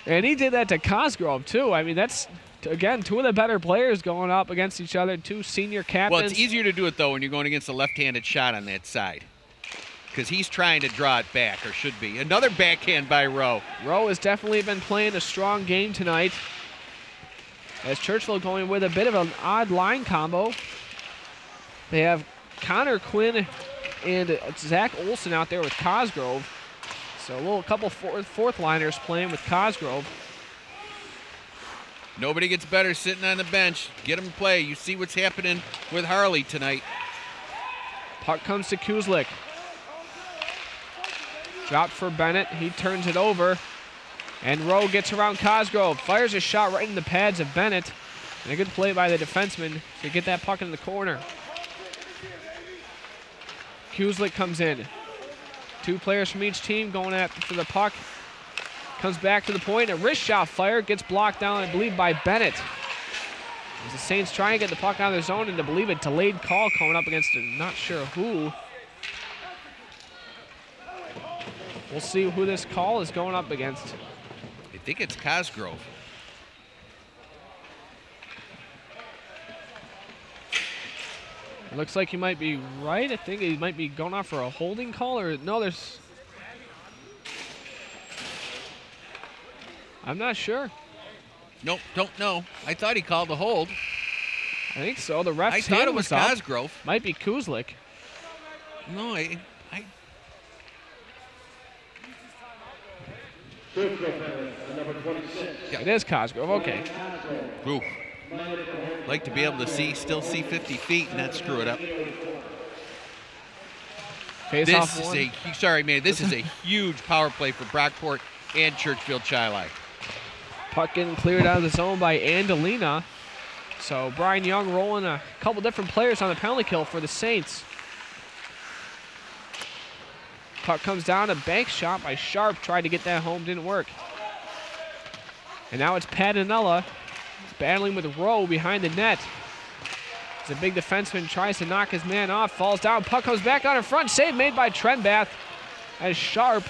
And he did that to Cosgrove, too. I mean, that's, again, two of the better players going up against each other, two senior captains. Well, it's easier to do it, though, when you're going against a left-handed shot on that side, because he's trying to draw it back, or should be. Another backhand by Rowe. Rowe has definitely been playing a strong game tonight, as Churchville going with a bit of an odd line combo. They have Connor Quinn and Zach Olson out there with Cosgrove. So a couple fourth liners playing with Cosgrove. Nobody gets better sitting on the bench. Get them to play. You see what's happening with Harley tonight. Puck comes to Kuzlik. Dropped for Bennett. He turns it over. And Rowe gets around Cosgrove. Fires a shot right in the pads of Bennett. And a good play by the defenseman to get that puck in the corner. Kuzlik comes in. 2 players from each team going for the puck. Comes back to the point. A wrist shot fired. Gets blocked down, I believe, by Bennett. As the Saints try and get the puck out of their zone, and I believe a delayed call coming up against not sure who. We'll see who this call is going up against. I think it's Cosgrove. It looks like he might be right. I think he might be going off for a holding call, or no, there's... I'm not sure. Nope, don't know. I thought he called the hold. I think so. The ref's I thought hand it was up. Cosgrove. Might be Kuzlik. No, I Number 26. It is Cosgrove. Okay. oof. Like to be able to still see 50 feet and not screw it up. Face off This one. is sorry, man. This is a huge power play for Brockport and Churchville-Chili. Puck getting cleared out of the zone by Andalina. So Brian Young rolling a couple different players on the penalty kill for the Saints. Puck comes down, a bank shot by Sharp. Tried to get that home, didn't work. And now it's Padanella battling with Rowe behind the net. As a big defenseman tries to knock his man off, falls down. Puck comes back on in front. Save made by Trenbath as Sharp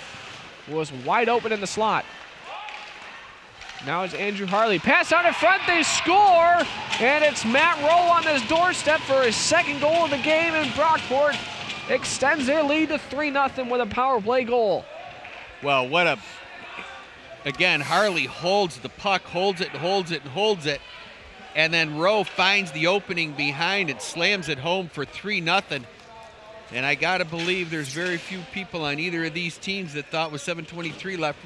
was wide open in the slot. Now it's Andrew Harley. Pass out in front, they score! And it's Matt Rowe on his doorstep for his second goal of the game, and Brockport extends their lead to 3-0 with a power play goal. Well, again, Harley holds the puck, holds it, and then Rowe finds the opening behind it, slams it home for 3-0. And I got to believe there's very few people on either of these teams that thought with 7:23 left,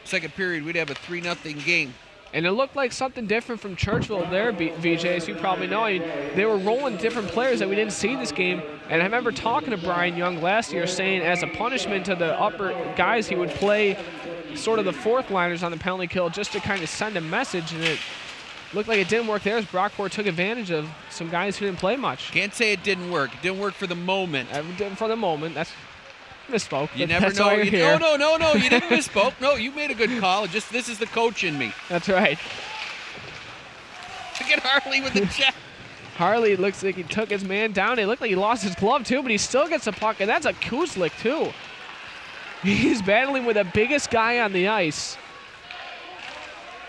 second period, we'd have a 3-0 game. And it looked like something different from Churchville there, VJ, as you probably know. I mean, they were rolling different players that we didn't see this game. And I remember talking to Brian Young last year saying as a punishment to the upper guys, he would play sort of the fourth liners on the penalty kill just to kind of send a message. And it looked like it didn't work there as Brockport took advantage of some guys who didn't play much. Can't say it didn't work. It didn't work for the moment. For the moment, that's misspoke. You never know. No, you didn't misspoke. No, you made a good call. Just this is the coach in me. That's right. Look at Harley with the check. Harley looks like he took his man down. It looked like he lost his glove too, but he still gets a puck, and that's a Kuzlik too. He's battling with the biggest guy on the ice.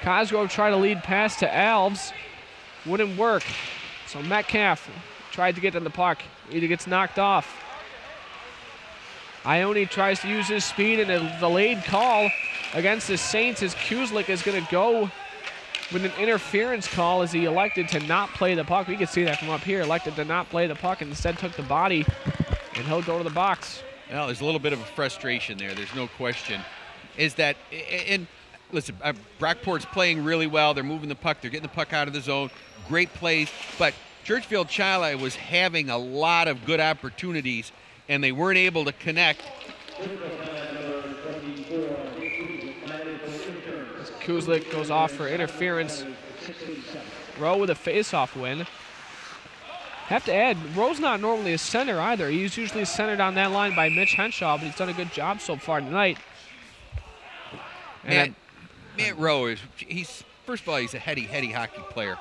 Cosgrove tried to lead pass to Alves. Wouldn't work. So Metcalf tried to get to the puck. He gets knocked off. Ione tries to use his speed, and a delayed call against the Saints as Kuzlik is going to go with an interference call as he elected to not play the puck. We can see that from up here. Elected to not play the puck and instead took the body, and he'll go to the box. Well, there's a little bit of a frustration there. There's no question. Is that, and listen, Brockport's playing really well. They're moving the puck. They're getting the puck out of the zone. Great plays. But Churchville-Chili was having a lot of good opportunities, and they weren't able to connect. Kuzlik goes off for interference. Rowe with a face-off win. Have to add, Rowe's not normally a center either. He's usually centered on that line by Mitch Henshaw, but he's done a good job so far tonight. Matt Rowe he's first of all, he's a heady hockey player,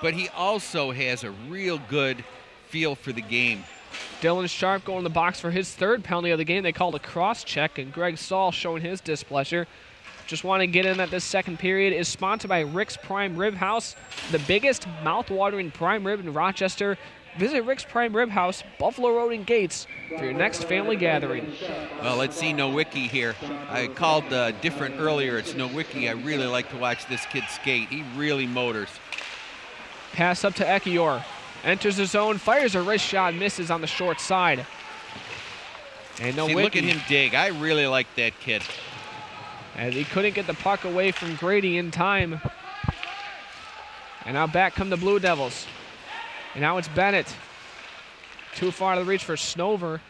but he also has a real good feel for the game. Dylan Sharp going in the box for his third penalty of the game. They called a cross check, and Greg Saul showing his displeasure. Just want to get in that this second period is sponsored by Rick's Prime Rib House, the biggest mouth-watering prime rib in Rochester. Visit Rick's Prime Rib House, Buffalo Road and Gates, for your next family gathering. Well, let's see Nowicki here. I called different earlier. It's Nowicki. I really like to watch this kid skate. He really motors. Pass up to Ekior. Enters the zone, fires a wrist shot, misses on the short side. And Nowicki. See, look at him dig. I really like that kid. as he couldn't get the puck away from Grady in time. And now back come the Blue Devils. And now it's Bennett. Too far to the reach for Snover.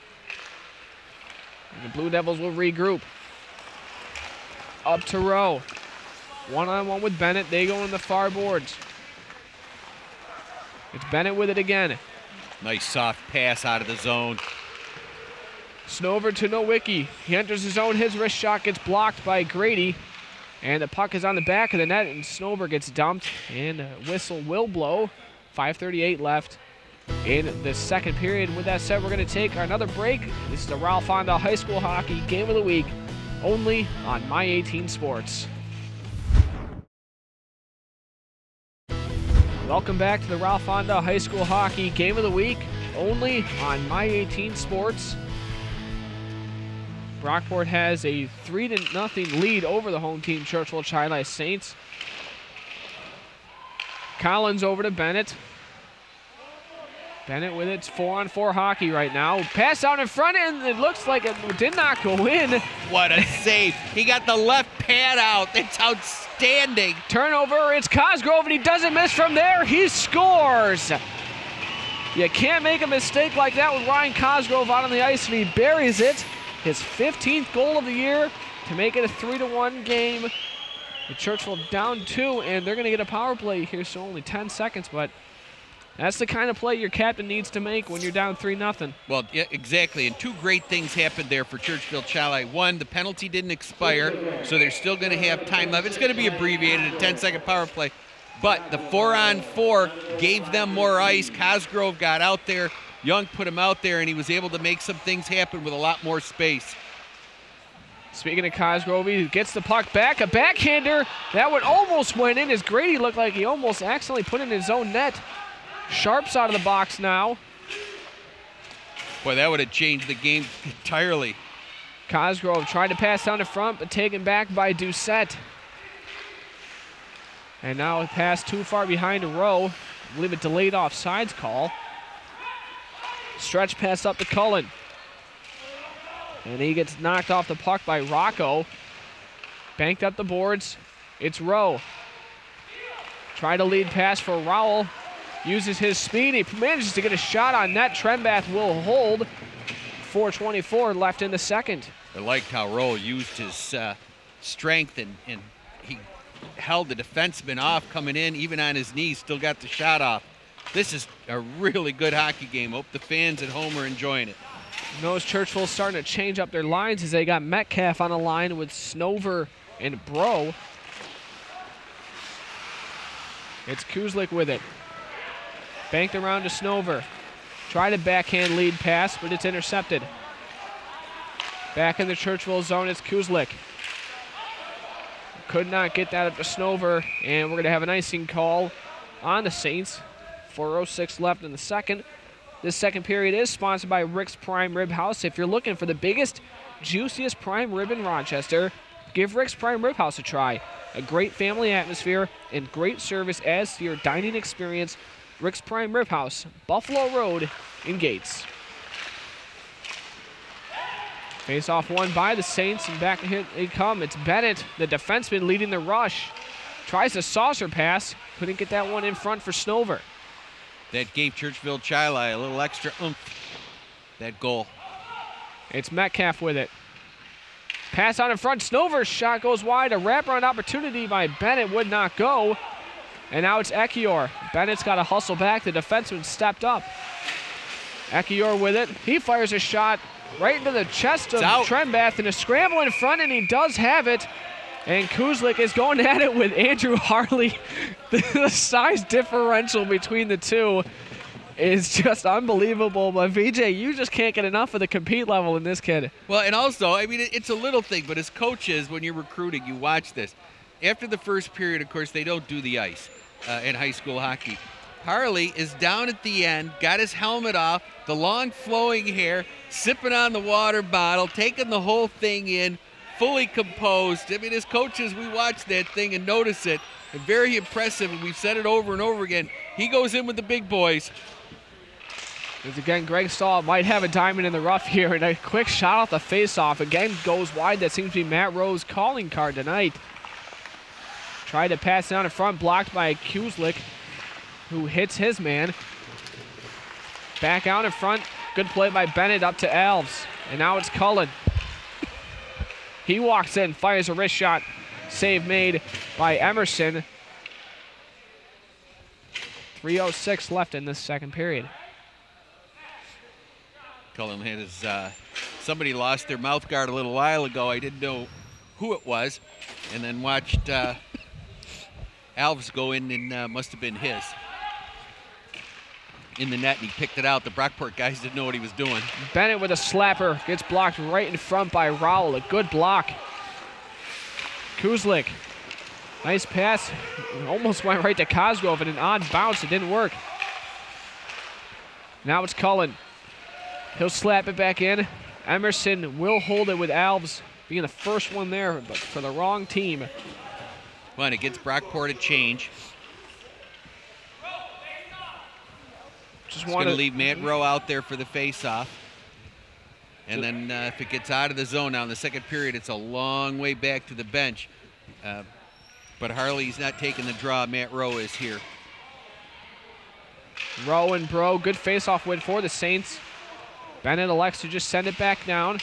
And the Blue Devils will regroup. Up to Rowe. One-on-one with Bennett. They go in the far boards. It's Bennett with it again. Nice soft pass out of the zone. Snover to Nowicki. He enters his zone. His wrist shot gets blocked by Grady. And the puck is on the back of the net, and Snover gets dumped. And a whistle will blow. 5:38 left in the second period. With that said, we're going to take another break. This is the Ralph Honda High School Hockey Game of the Week, only on My 18 Sports. Welcome back to the Ralph Honda High School Hockey Game of the Week, only on My 18 Sports. Brockport has a 3-0 lead over the home team, Churchville-Chili Saints. Collins over to Bennett. Bennett with its 4-on-4 hockey right now. Pass out in front, and it looks like it did not go in. What a save. He got the left pad out. That's outstanding. Turnover, it's Cosgrove, and he doesn't miss from there. He scores. You can't make a mistake like that with Ryan Cosgrove out on the ice, and he buries it. His 15th goal of the year to make it a 3-1 game. The Churchville down 2, and they're going to get a power play here, so only 10 seconds, but that's the kind of play your captain needs to make when you're down 3-0. Well, yeah, exactly, and two great things happened there for Churchville-Chili. One, the penalty didn't expire, so they're still going to have time left. It's going to be abbreviated, a 10-second power play, but the 4-on-4 gave them more ice. Cosgrove got out there. Young put him out there, and he was able to make some things happen with a lot more space. Speaking of Cosgrove, he gets the puck back. A backhander. That one almost went in as Grady looked like he almost accidentally put it in his own net. Sharp's out of the box now. Boy, that would have changed the game entirely. Cosgrove tried to pass down the front, but taken back by Doucette. And now a pass too far behind Rowe. I believe a delayed offsides call. Stretch pass up to Cullen. And he gets knocked off the puck by Rocco. Banked up the boards. It's Rowe. Try to lead pass for Rowell. Uses his speed. He manages to get a shot on net. Trenbath will hold. 4:24 left in the second. I liked how Rowe used his strength, and he held the defenseman off coming in, even on his knees, still got the shot off. This is a really good hockey game. Hope the fans at home are enjoying it. Notice Churchville starting to change up their lines as they got Metcalf on the line with Snover and Bro. It's Kuzlik with it. Banked around to Snover. Tried a backhand lead pass, but it's intercepted. Back in the Churchville zone, it's Kuzlik. Could not get that up to Snover, and we're going to have an icing call on the Saints. 4:06 left in the second. This second period is sponsored by Rick's Prime Rib House. If you're looking for the biggest, juiciest prime rib in Rochester, give Rick's Prime Rib House a try. A great family atmosphere and great service adds to your dining experience. Rick's Prime Rib House, Buffalo Road in Gates. Face off one by the Saints, and back here they come. It's Bennett, the defenseman, leading the rush. Tries a saucer pass. Couldn't get that one in front for Snover. That gave Churchville-Chili a little extra oomph, that goal. It's Metcalf with it. Pass out in front. Snover's shot goes wide. A wraparound opportunity by Bennett would not go. And now it's Ekior. Bennett's got to hustle back. The defenseman stepped up. Ekior with it. He fires a shot right into the chest of Trenbath in a scramble in front, and he does have it. And Kuzlik is going at it with Andrew Harley. The size differential between the two is just unbelievable. But VJ, you just can't get enough of the compete level in this kid. Well, and also, I mean, it's a little thing, but as coaches, when you're recruiting, you watch this. After the first period, of course, they don't do the ice in high school hockey. Harley is down at the end, got his helmet off, the long flowing hair, sipping on the water bottle, taking the whole thing in, fully composed. I mean, as coaches, we watch that thing and notice it. And very impressive, and we've said it over and over again. He goes in with the big boys. As again, Greg Stahl might have a diamond in the rough here, and a quick shot off the faceoff. Again, goes wide. That seems to be Matt Rowe's calling card tonight. Tried to pass down in front, blocked by Kuslik, who hits his man. Back out in front. Good play by Bennett up to Alves. And now it's Cullen. He walks in, fires a wrist shot. Save made by Emerson. 3:06 left in this second period. Cullen had his, somebody lost their mouth guard a little while ago. I didn't know who it was. And then watched Alves go in and must have been his. In the net, and he picked it out. The Brockport guys didn't know what he was doing. Bennett with a slapper. Gets blocked right in front by Rowell. A good block. Kuslik. Nice pass. Almost went right to Cosgrove, and an odd bounce. It didn't work. Now it's Cullen. He'll slap it back in. Emerson will hold it with Alves being the first one there, but for the wrong team. Well, and it gets Brockport a change. Just going to leave Matt Rowe out there for the face-off. And then if it gets out of the zone now in the second period, it's a long way back to the bench. But Harley's not taking the draw. Matt Rowe is here. Rowe and Bro, good face-off win for the Saints. Bennett elects to just send it back down.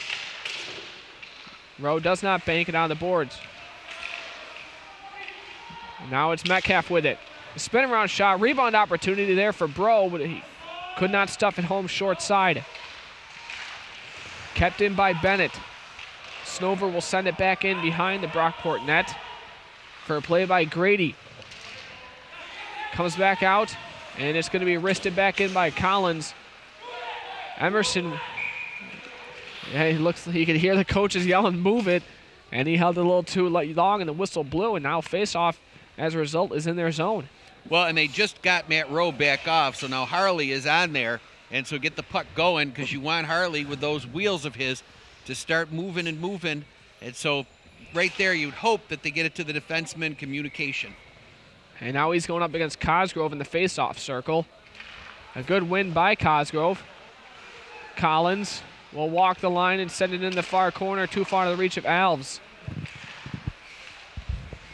Rowe does not bank it on the boards. Now it's Metcalf with it. A spin around shot, rebound opportunity there for Bro, but he could not stuff it home short side. Kept in by Bennett. Snover will send it back in behind the Brockport net for a play by Grady. Comes back out, and it's going to be wristed back in by Collins. Emerson, yeah, he looks like he could hear the coaches yelling, move it, and he held it a little too long, and the whistle blew, and now face-off, as a result, is in their zone. Well, and they just got Matt Rowe back off, so now Harley is on there, and so get the puck going, because you want Harley with those wheels of his to start moving and moving, and so right there you'd hope that they get it to the defenseman. Communication. And now he's going up against Cosgrove in the face-off circle. A good win by Cosgrove. Collins will walk the line and send it in the far corner, too far to the reach of Alves.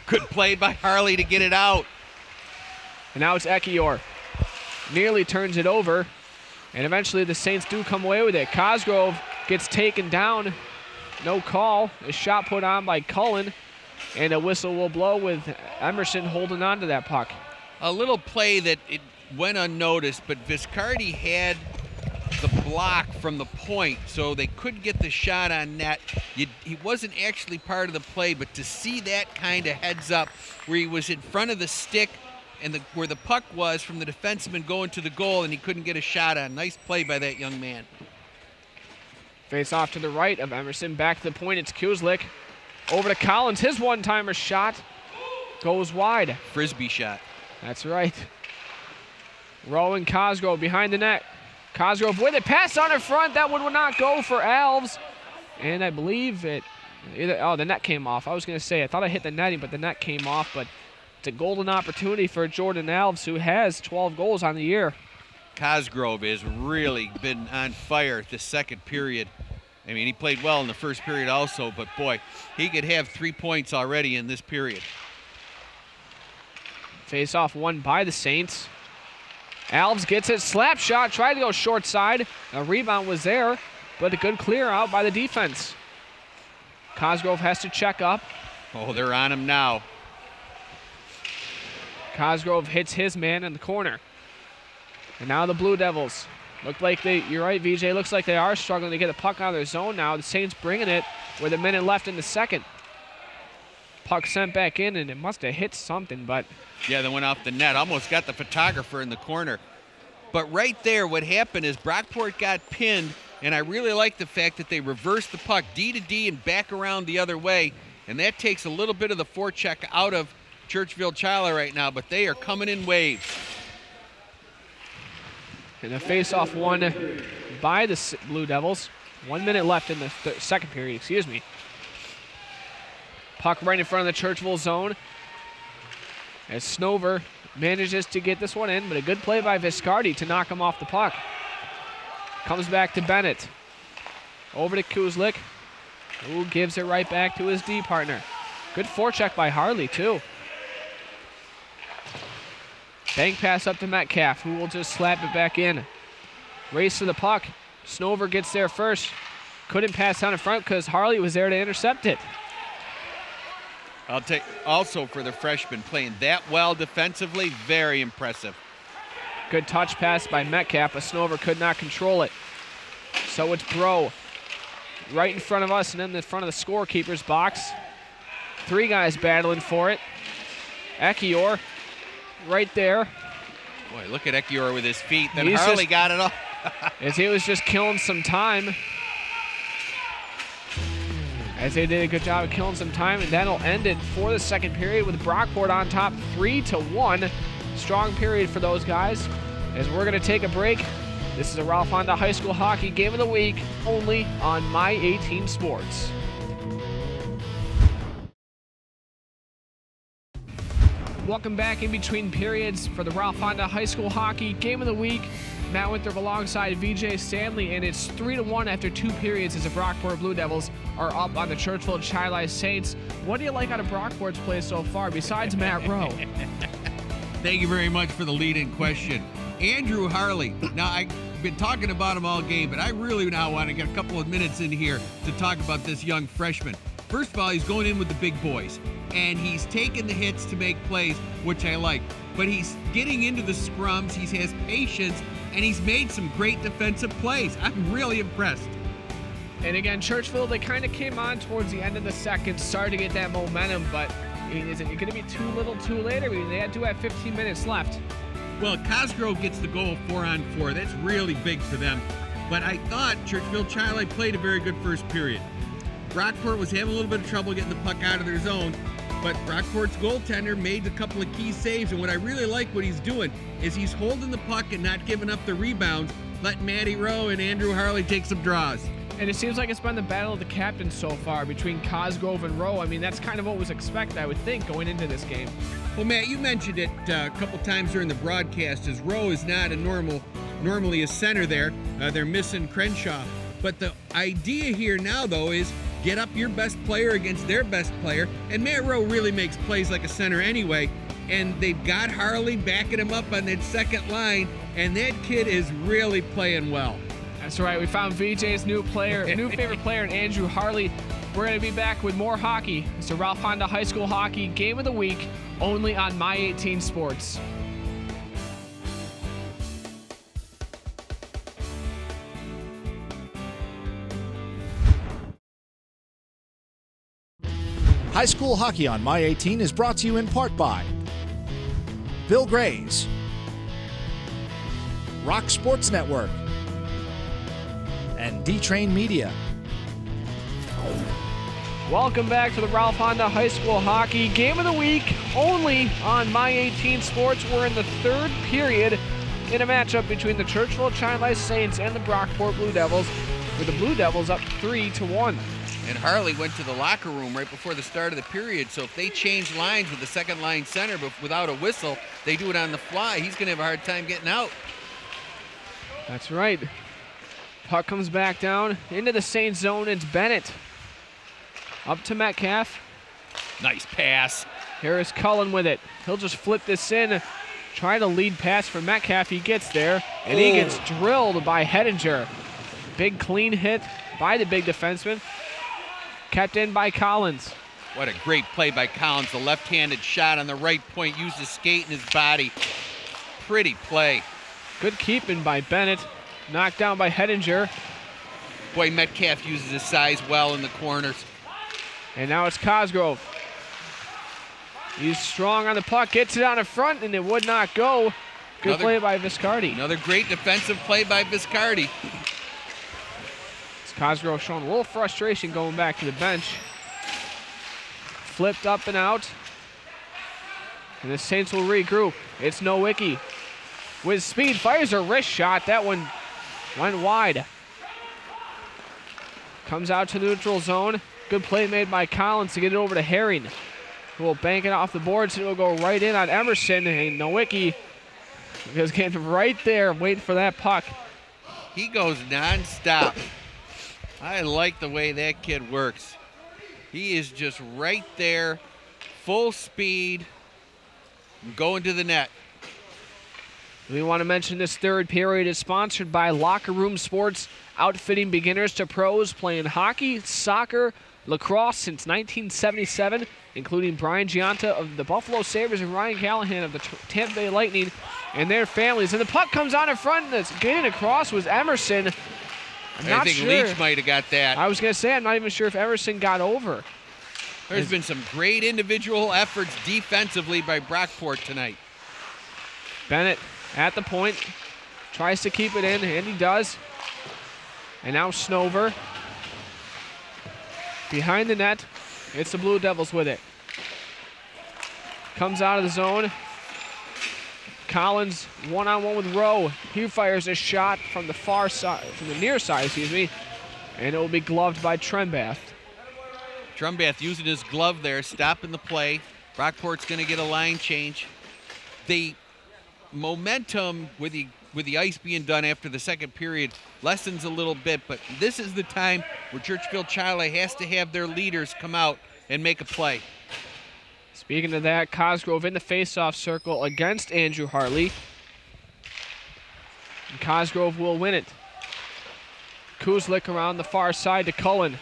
Good play by Harley to get it out. And now it's Ekior. Nearly turns it over, and eventually the Saints do come away with it. Cosgrove gets taken down. No call. A shot put on by Cullen, and a whistle will blow with Emerson holding on to that puck. A little play that it went unnoticed, but Viscardi had the block from the point, so they couldn't get the shot on net. He wasn't actually part of the play, but to see that kind of heads up where he was in front of the stick and where the puck was from the defenseman going to the goal, and he couldn't get a shot on. Nice play by that young man. Face off to the right of Emerson. Back to the point, it's Kuslik. Over to Collins. His one-timer shot goes wide. Frisbee shot. That's right. Rowe and Cosgrove behind the net. Cosgrove with it. Pass on in front. That one would not go for Alves. And I believe the net came off. I was going to say, I thought I hit the netting, but the net came off. But it's a golden opportunity for Jordan Alves, who has 12 goals on the year. Cosgrove has really been on fire this second period. I mean, he played well in the first period also, but boy, he could have 3 points already in this period. Face-off won by the Saints. Alves gets it, slap shot, tried to go short side. A rebound was there, but a good clear out by the defense. Cosgrove has to check up. Oh, they're on him now. Cosgrove hits his man in the corner. And now the Blue Devils look like you're right, VJ, looks like they are struggling to get the puck out of their zone now. The Saints bringing it with a minute left in the second. Puck sent back in, and it must have hit something, but... Yeah, they went off the net. Almost got the photographer in the corner. But right there, what happened is Brockport got pinned, and I really like the fact that they reversed the puck D to D and back around the other way, and that takes a little bit of the forecheck out of Churchville-Chili right now, but they are coming in waves. And a face-off won by the Blue Devils. 1 minute left in the second period, excuse me. Puck right in front of the Churchville zone as Snover manages to get this one in, but a good play by Viscardi to knock him off the puck. Comes back to Bennett. Over to Kuzlik, who gives it right back to his D partner. Good forecheck by Harley, too. Bank pass up to Metcalf, who will just slap it back in. Race to the puck. Snover gets there first. Couldn't pass down in front because Harley was there to intercept it. I'll take also for the freshman playing that well defensively, very impressive. Good touch pass by Metcalf, but Snover could not control it. So it's Bro right in front of us and in the front of the scorekeeper's box. 3 guys battling for it. Ekior right there. Boy, look at Ekior with his feet. Then He's Harley just- got it all. As he was just killing some time. As they did a good job of killing some time, and that'll end it for the second period with Brockport on top 3-1. Strong period for those guys. As we're going to take a break, this is a Ralph Honda High School Hockey Game of the Week, only on My 18 Sports. Welcome back in between periods for the Ralph Honda High School Hockey Game of the Week. Matt Winthrop alongside VJ Stanley, and it's 3-1 after 2 periods as the Brockport Blue Devils are up on the Churchville-Chili Saints. What do you like out of Brockport's play so far, besides Matt Rowe? Thank you very much for the lead-in question. Andrew Harley. Now, I've been talking about him all game, but I really now want to get a couple of minutes in here to talk about this young freshman. First of all, he's going in with the big boys, and he's taking the hits to make plays, which I like. But he's getting into the scrums, he has patience, and he's made some great defensive plays. I'm really impressed. And again, Churchville, they kind of came on towards the end of the second, started to get that momentum, but is it going to be too little too late? I mean, they do have 15 minutes left. Well, Cosgrove gets the goal 4-on-4. That's really big for them. But I thought Churchville-Chili played a very good first period. Brockport was having a little bit of trouble getting the puck out of their zone, but Brockport's goaltender made a couple of key saves, and what I really like what he's doing is he's holding the puck and not giving up the rebounds, letting Matty Rowe and Andrew Harley take some draws. And it seems like it's been the battle of the captains so far between Cosgrove and Rowe. I mean, that's kind of what was expected, I would think, going into this game. Well, Matt, you mentioned it a couple times during the broadcast, as Rowe is not a normally a center there. They're missing Crenshaw. But the idea here now, though, is get up your best player against their best player. And Matt Rowe really makes plays like a center anyway. And they've got Harley backing him up on that second line. And that kid is really playing well. That's right. We found VJ's new favorite player in Andrew Harley. We're going to be back with more hockey. It's the Ralph Honda High School Hockey Game of the Week, only on My 18 Sports. High School Hockey on My 18 is brought to you in part by Bill Gray's, Rock Sports Network, and D-Train Media. Welcome back to the Ralph Honda High School Hockey Game of the Week, only on My 18 Sports. We're in the third period in a matchup between the Churchville-Chili Saints and the Brockport Blue Devils, with the Blue Devils up 3-1. And Harley went to the locker room right before the start of the period, so if they change lines with the second line center but without a whistle, they do it on the fly, he's going to have a hard time getting out. That's right. Puck comes back down into the Saints zone. It's Bennett. Up to Metcalf. Nice pass. Here is Cullen with it. He'll just flip this in. Try to lead pass for Metcalf. He gets there, and he gets drilled by Hedinger. Big clean hit by the big defenseman. Kept in by Collins. What a great play by Collins. The left-handed shot on the right point. Used his skate and his body. Pretty play. Good keeping by Bennett. Knocked down by Hedinger. Boy, Metcalf uses his size well in the corners. And now it's Cosgrove. He's strong on the puck. Gets it on the front, and it would not go. Good play by Viscardi. Another great defensive play by Viscardi. Cosgrove showing a little frustration going back to the bench. Flipped up and out. And the Saints will regroup. It's Nowicki. With speed, fires a wrist shot. That one went wide. Comes out to the neutral zone. Good play made by Collins to get it over to Herring, who will bank it off the boards. It will go right in on Emerson. And Nowicki is getting right there, waiting for that puck. He goes nonstop. I like the way that kid works. He is just right there, full speed, going to the net. We want to mention this third period is sponsored by Locker Room Sports, outfitting beginners to pros playing hockey, soccer, lacrosse since 1977, including Brian Giunta of the Buffalo Sabres and Ryan Callahan of the Tampa Bay Lightning and their families. And the puck comes on in front, and that's getting across was Emerson. I think sure. Leach might have got that. I was going to say, I'm not even sure if Emerson got over. There's been some great individual efforts defensively by Brockport tonight. Bennett at the point, tries to keep it in, and he does. And now Snover. Behind the net, it's the Blue Devils with it. Comes out of the zone. Collins one-on-one with Rowe. He fires a shot from the far side, from the near side, excuse me, and it will be gloved by Trembath. Trembath using his glove there, stopping the play. Brockport's going to get a line change. The momentum with the ice being done after the second period lessens a little bit, but this is the time where Churchville-Chili has to have their leaders come out and make a play. Speaking of that, Cosgrove in the face-off circle against Andrew Hartley. And Cosgrove will win it. Kuzlik around the far side to Cullen.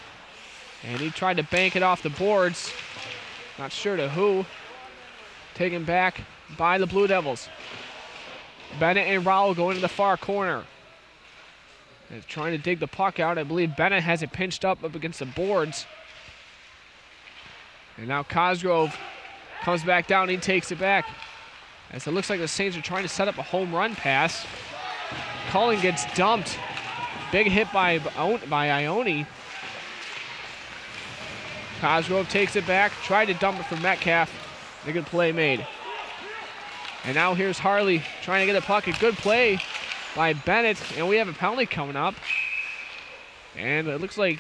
And he tried to bank it off the boards. Not sure to who. Taken back by the Blue Devils. Bennett and Rowell go into the far corner. They're trying to dig the puck out. I believe Bennett has it pinched up against the boards. And now Cosgrove comes back down and he takes it back. As it looks like the Saints are trying to set up a home run pass. Cullen gets dumped. Big hit by Ione. Cosgrove takes it back, tried to dump it for Metcalf. A good play made. And now here's Harley trying to get a puck. A good play by Bennett, and we have a penalty coming up. And it looks like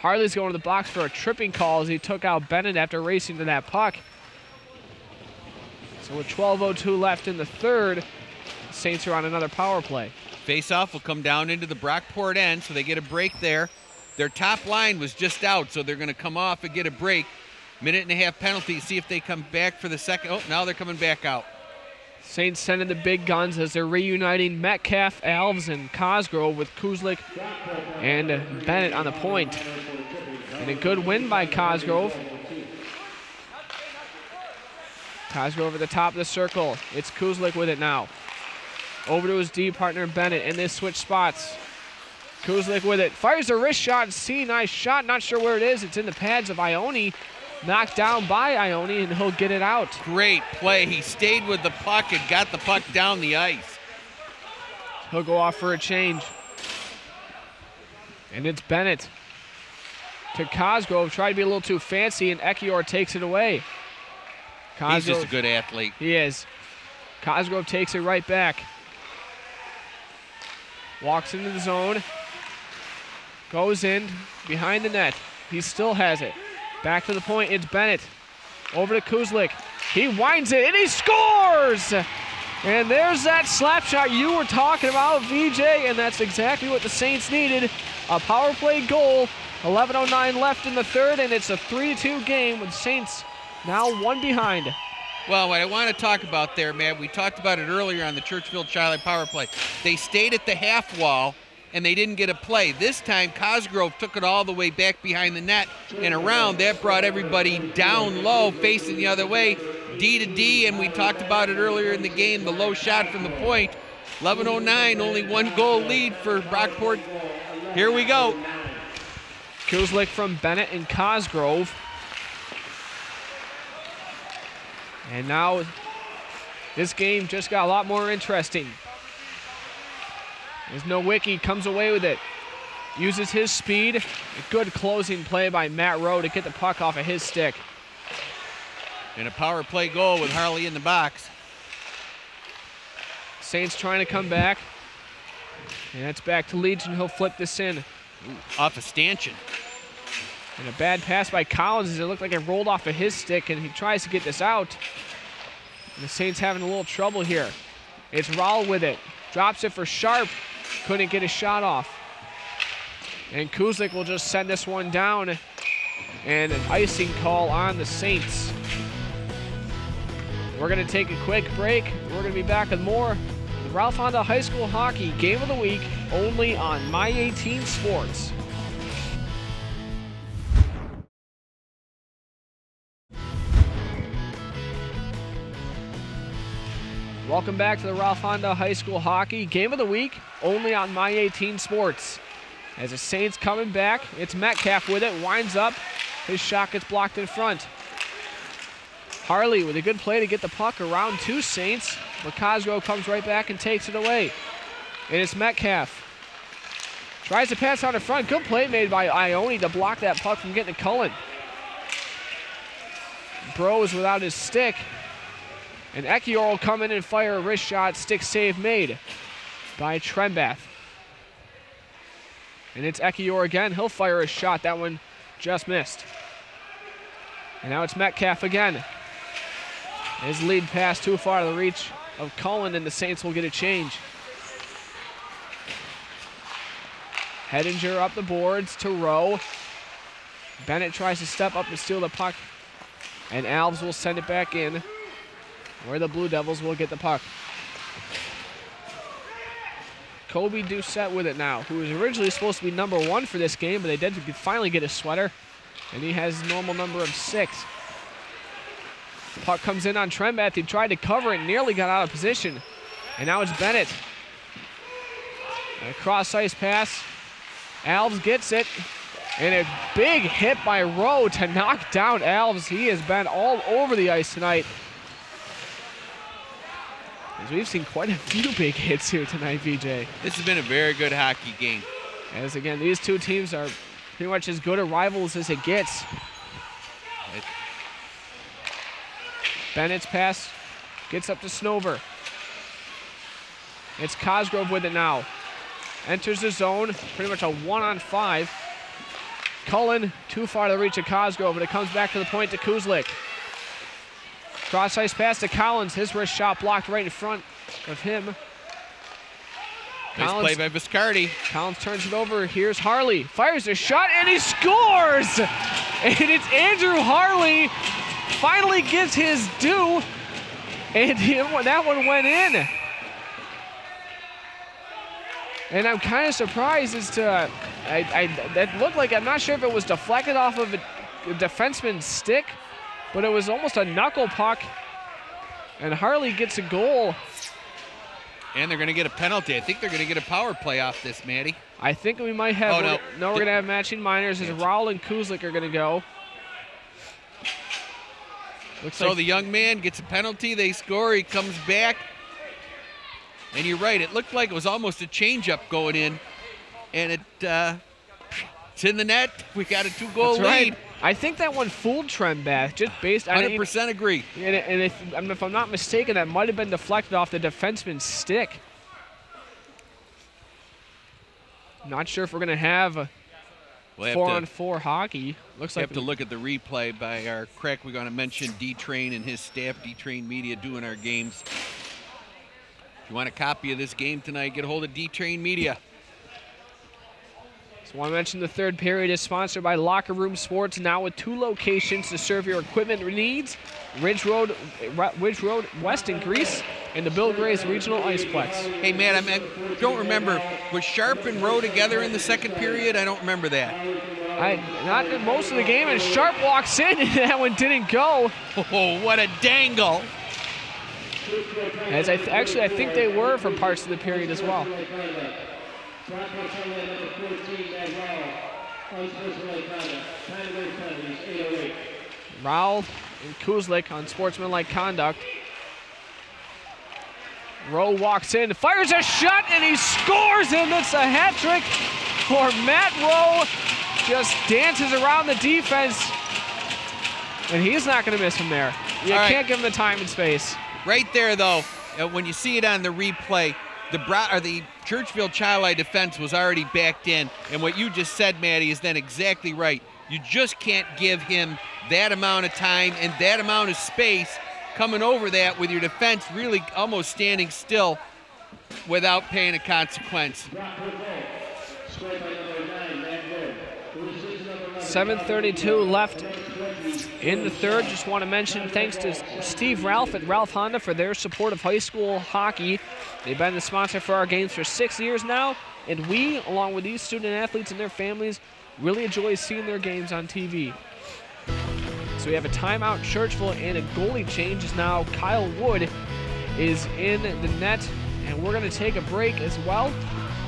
Harley's going to the box for a tripping call as he took out Bennett after racing to that puck. So with 12:02 left in the third, the Saints are on another power play. Face-off will come down into the Brockport end, so they get a break there. Their top line was just out, so they're going to come off and get a break. Minute and a half penalty, see if they come back for the second. Oh, now they're coming back out. Saints sending the big guns as they're reuniting Metcalf, Alves, and Cosgrove with Kuzlik and Bennett on the point. And a good win by Cosgrove. Cosgrove at the top of the circle. It's Kuzlik with it now. Over to his D partner Bennett, and they switch spots. Kuzlik with it. Fires a wrist shot. See, nice shot. Not sure where it is. It's in the pads of Ione. Knocked down by Ione, and he'll get it out. Great play. He stayed with the puck and got the puck down the ice. He'll go off for a change. And it's Bennett to Cosgrove. Tried to be a little too fancy, and Ekior takes it away. Cosgrove, he's just a good athlete. He is. Cosgrove takes it right back. Walks into the zone. Goes in behind the net. He still has it. Back to the point, it's Bennett. Over to Kuzlik. He winds it, and he scores! And there's that slap shot you were talking about, VJ, and that's exactly what the Saints needed. A power play goal. 11:09 left in the third, and it's a 3-2 game with Saints now one behind. Well, what I want to talk about there, man, we talked about it earlier on the Churchville-Chili power play. They stayed at the half wall, and they didn't get a play. This time, Cosgrove took it all the way back behind the net and around. That brought everybody down low, facing the other way, D to D, and we talked about it earlier in the game, the low shot from the point. 11:09, only one goal lead for Brockport. Here we go. Kuzlik from Bennett and Cosgrove. And now this game just got a lot more interesting. There's Nowicki, comes away with it. Uses his speed. A good closing play by Matt Rowe to get the puck off of his stick. And a power play goal with Harley in the box. Saints trying to come back. And that's back to Legion. He'll flip this in. Off a stanchion. And a bad pass by Collins as it looked like it rolled off of his stick, and he tries to get this out. And the Saints having a little trouble here. It's Rowell with it. Drops it for Sharp. couldn't get a shot off. And Kuzlik will just send this one down, and an icing call on the Saints. We're going to take a quick break. We're going to be back with more of the Ralph Honda High School Hockey Game of the Week, only on My 18 Sports. Welcome back to the Ralph Honda High School Hockey Game of the Week, only on My 18 Sports. As the Saints coming back, it's Metcalf with it, winds up. His shot gets blocked in front. Harley with a good play to get the puck around two Saints, but Cosgrove comes right back and takes it away. And it's Metcalf. Tries to pass out in front. Good play made by Ione to block that puck from getting to Cullen. Bros without his stick. And Ekior will come in and fire a wrist shot. Stick save made by Trenbath. And it's Ekior again. He'll fire a shot. That one just missed. And now it's Metcalf again. His lead pass too far to the reach of Cullen, and the Saints will get a change. Hedinger up the boards to Rowe. Bennett tries to step up and steal the puck. And Alves will send it back in, where the Blue Devils will get the puck. Kobe Doucette with it now, who was originally supposed to be number 1 for this game, but they did finally get a sweater, and he has his normal number of 6. Puck comes in on Trenbath. He tried to cover it, nearly got out of position. And now it's Bennett. A cross-ice pass. Alves gets it. And a big hit by Rowe to knock down Alves. He has been all over the ice tonight. As we've seen quite a few big hits here tonight, VJ. This has been a very good hockey game. As again, these two teams are pretty much as good a rivals as it gets. Bennett's pass gets up to Snover. It's Cosgrove with it now. Enters the zone, pretty much a 1-on-5. Cullen too far to the reach of Cosgrove, and it comes back to the point to Kuzlik. Cross-ice pass to Collins. His wrist shot blocked right in front of him. Nice play by Viscardi. Collins turns it over. Here's Harley. Fires a shot, and he scores! And it's Andrew Harley. Finally gets his due, and that one went in. And I'm kind of surprised as to, that looked like, I'm not sure if it was deflected off of a defenseman's stick, but it was almost a knuckle puck, and Harley gets a goal. And they're going to get a penalty. I think they're going to get a power play off this, Maddie. I think we might have, we're going to have matching minors as Rowell and Kuzlik are going to go. So the young man gets a penalty, they score, he comes back. And you're right, it looked like it was almost a changeup going in. And it's in the net. We got a 2-goal lead. Right. I think that one fooled Trenbath, just based on 100% agree. And if I'm not mistaken, that might have been deflected off the defenseman's stick. Not sure if we're going to have 4-on-4 hockey. Looks like we have to look at the replay by our crack. We're going to mention D-Train and his staff, D-Train Media, doing our games. If you want a copy of this game tonight, get a hold of D-Train Media. So I want to mention the third period is sponsored by Locker Room Sports, now with 2 locations to serve your equipment needs. Ridge Road West in Greece and the Bill Gray's Regional Iceplex. Hey, man, I don't remember. Was Sharp and Rowe together in the second period? I don't remember that. Not in most of the game, and Sharp walks in, and that one didn't go. Oh, what a dangle. As I think they were for parts of the period as well. Rowell and Kuzlik on sportsmanlike conduct. Rowe walks in, fires a shot, and he scores, and it's a hat trick for Matt Rowe. Just dances around the defense, and he's not going to miss from there. You can't give him the time and space. Right there, though, when you see it on the replay, the Churchville-Chili defense was already backed in, and what you just said, Maddie, is then exactly right. You just can't give him that amount of time and that amount of space coming over that with your defense really almost standing still. without paying a consequence. 7:32 left in the third. Just want to mention thanks to Steve Ralph at Ralph Honda for their support of high school hockey. They've been the sponsor for our games for 6 years now, and we, along with these student athletes and their families, really enjoy seeing their games on TV. So we have a timeout, Churchville, and a goalie change is now Kyle Wood is in the net, and we're going to take a break as well.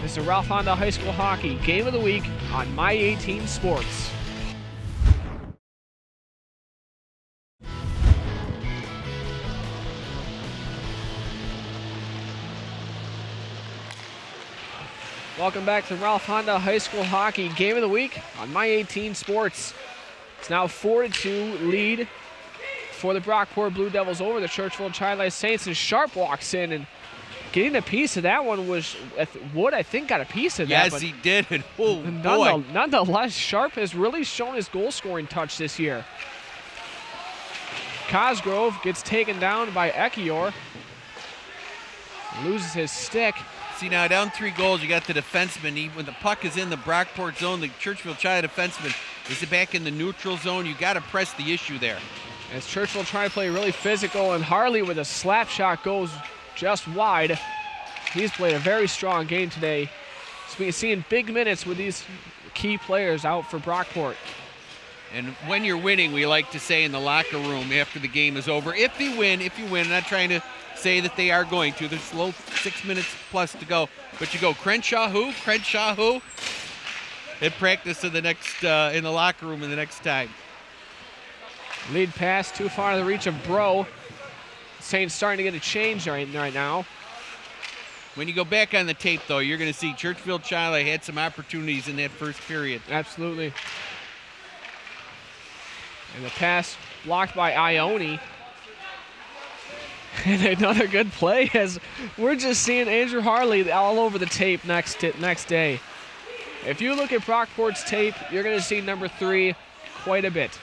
This is the Ralph Honda High School Hockey Game of the Week on My 18 Sports. Welcome back to Ralph Honda High School Hockey Game of the Week on My 18 Sports. It's now 4-2 lead for the Brockport Blue Devils over the Churchville-Chili Saints, and Sharp walks in, and getting a piece of that one was Wood. I think got a piece of that. Yes, he did. Oh, boy. Nonetheless, Sharp has really shown his goal-scoring touch this year. Cosgrove gets taken down by Ekior. Loses his stick. See, now down 3 goals, you got the defenseman. When the puck is in the Brockport zone, the Churchville-Chili defenseman is back in the neutral zone. You got to press the issue there. As Churchville trying to play really physical, and Harley with a slap shot goes just wide. He's played a very strong game today. So we're seeing big minutes with these key players out for Brockport. And when you're winning, we like to say in the locker room after the game is over, if you win, I'm not trying to say that they are going to. There's still 6 minutes plus to go. But you go, Crenshaw who? Crenshaw who? And practice in the next, in the locker room in the next time. Lead pass too far to the reach of Bro. Saints starting to get a change right now. When you go back on the tape, though, you're going to see Churchville-Chili had some opportunities in that first period. Absolutely. And the pass blocked by Ione. And another good play, as we're just seeing Andrew Harley all over the tape next day. If you look at Brockport's tape, you're going to see number 3 quite a bit.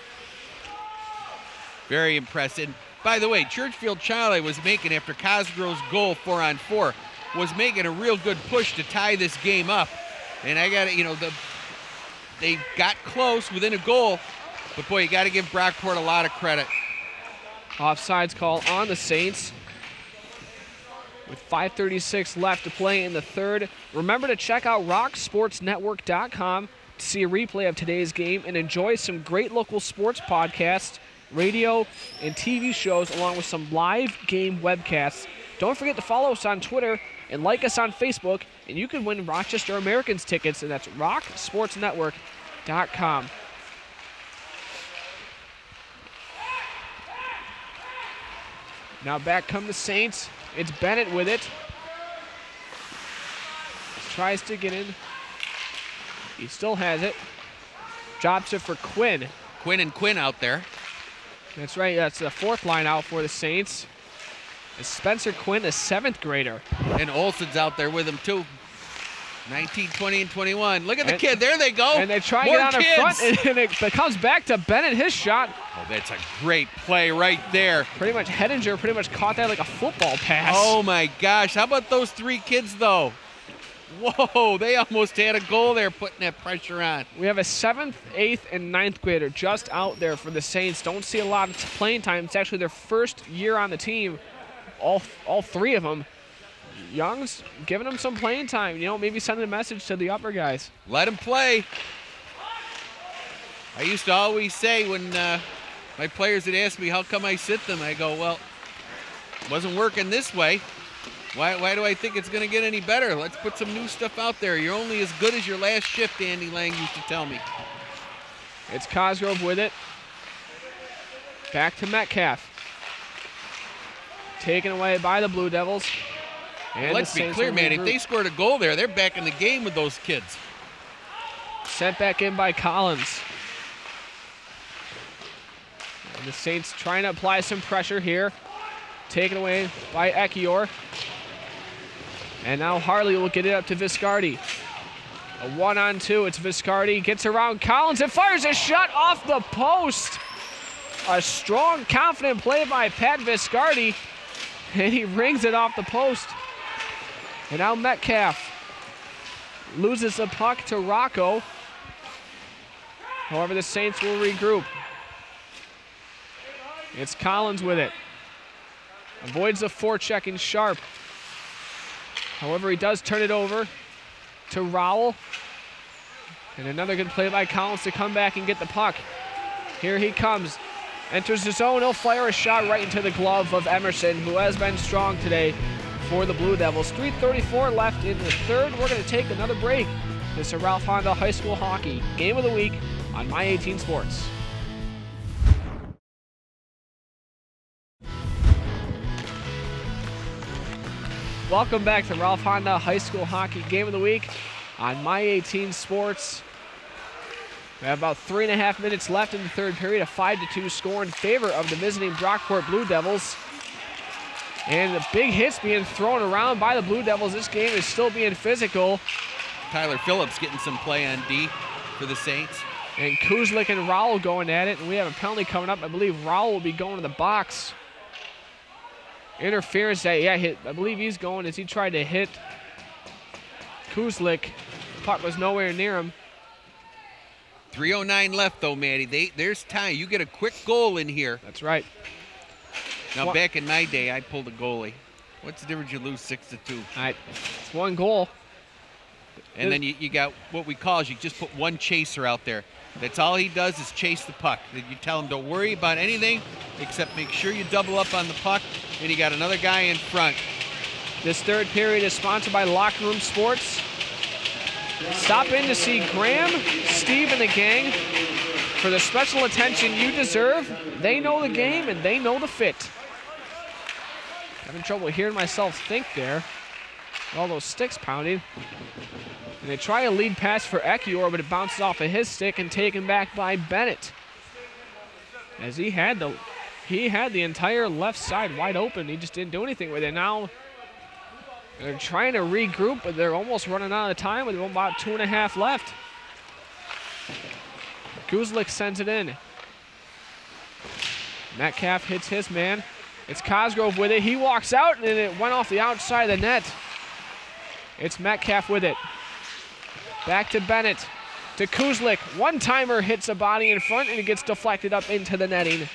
Very impressive. By the way, Churchville-Chili was making, after Cosgrove's goal 4-on-4, was making a real good push to tie this game up. And I got to, they got close within a goal, but boy, you got to give Brockport a lot of credit. Offsides call on the Saints with 5:36 left to play in the third. Remember to check out rocksportsnetwork.com to see a replay of today's game and enjoy some great local sports podcasts, radio, and TV shows, along with some live game webcasts. Don't forget to follow us on Twitter and like us on Facebook, and you can win Rochester Americans tickets, and that's rocksportsnetwork.com. Now back come the Saints. It's Bennett with it. Tries to get in. He still has it. Drops it for Quinn. Quinn and Quinn out there. That's right. That's the 4th line out for the Saints. Is Spencer Quinn, a 7th grader. And Olson's out there with him, too. 19, 20, and 21. Look at the kid. There they go. And they try to get out in front, and it comes back to Bennett, his shot. Oh, that's a great play right there. Pretty much Hettinger caught that like a football pass. Oh, my gosh. How about those 3 kids, though? Whoa, they almost had a goal there putting that pressure on. We have a 7th, 8th, and 9th grader just out there for the Saints. Don't see a lot of playing time. It's actually their first year on the team, all 3 of them. Young's giving them some playing time, maybe sending a message to the upper guys. Let them play. I used to always say when my players would ask me how come I sit them, I go, well, it wasn't working this way. Why do I think it's going to get any better? Let's put some new stuff out there. You're only as good as your last shift, Andy Lang used to tell me. It's Cosgrove with it. Back to Metcalf. Taken away by the Blue Devils. And let's be clear, man, if they scored a goal there, they're back in the game with those kids. Sent back in by Collins. And the Saints trying to apply some pressure here. Taken away by Ekior. And now Harley will get it up to Viscardi. A 1-on-2, it's Viscardi, gets around Collins and fires a shot off the post. A strong, confident play by Pat Viscardi, and he rings it off the post. And now Metcalf loses the puck to Rocco. However, the Saints will regroup. It's Collins with it. Avoids the forechecking Sharp. However, he does turn it over to Rowell. And another good play by Collins to come back and get the puck. Here he comes. Enters the zone. He'll fire a shot right into the glove of Emerson, who has been strong today for the Blue Devils. 3:34 left in the third. We're going to take another break. This is Ralph Honda High School Hockey Game of the Week on My 18 Sports. Welcome back to Ralph Honda High School Hockey Game of the Week on My 18 Sports. We have about 3.5 minutes left in the third period. A 5-2 score in favor of the visiting Brockport Blue Devils. And the big hits being thrown around by the Blue Devils. This game is still being physical. Tyler Phillips getting some play on D for the Saints. And Kuzlik and Rowell going at it. And we have a penalty coming up. I believe Rowell will be going to the box. Interference, hit. I believe he's going as he tried to hit Kuzlik. Puck was nowhere near him. 3:09 left, though, Maddie. There's time. You get a quick goal in here. That's right. Now, back in my day, I pulled a goalie. What's the difference? You lose 6-2. It's one goal. And then you got what we call is you just put one chaser out there. That's all he does is chase the puck. You tell him don't worry about anything except make sure you double up on the puck, and you got another guy in front. This third period is sponsored by Locker Room Sports. Stop in to see Graham, Steve, and the gang for the special attention you deserve. They know the game, and they know the fit. Having trouble hearing myself think there. All those sticks pounding. And they try a lead pass for Ekior, but it bounces off of his stick and taken back by Bennett. As he had the entire left side wide open. He just didn't do anything with it. Now they're trying to regroup, but they're almost running out of time with about 2.5 left. Kuzlik sends it in. Metcalf hits his man. It's Cosgrove with it. He walks out, and it went off the outside of the net. It's Metcalf with it. Back to Bennett. To Kuzlik. One-timer hits a body in front, and it gets deflected up into the netting.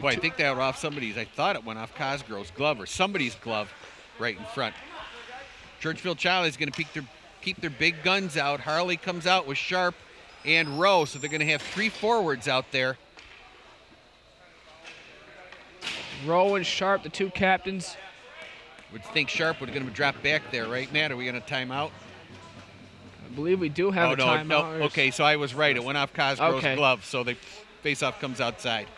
Boy, I think that went off somebody's. I thought it went off Cosgrove's glove or somebody's glove right in front. Churchville-Chili is going to keep their big guns out. Harley comes out with Sharp and Rowe, so they're going to have 3 forwards out there. Rowe and Sharp, the 2 captains. Would think Sharp would going to drop back there, right, Matt? Are we going to time out? I believe we do have a timeout. No. Okay, so I was right. It went off Cosgrove's glove, so the faceoff comes outside.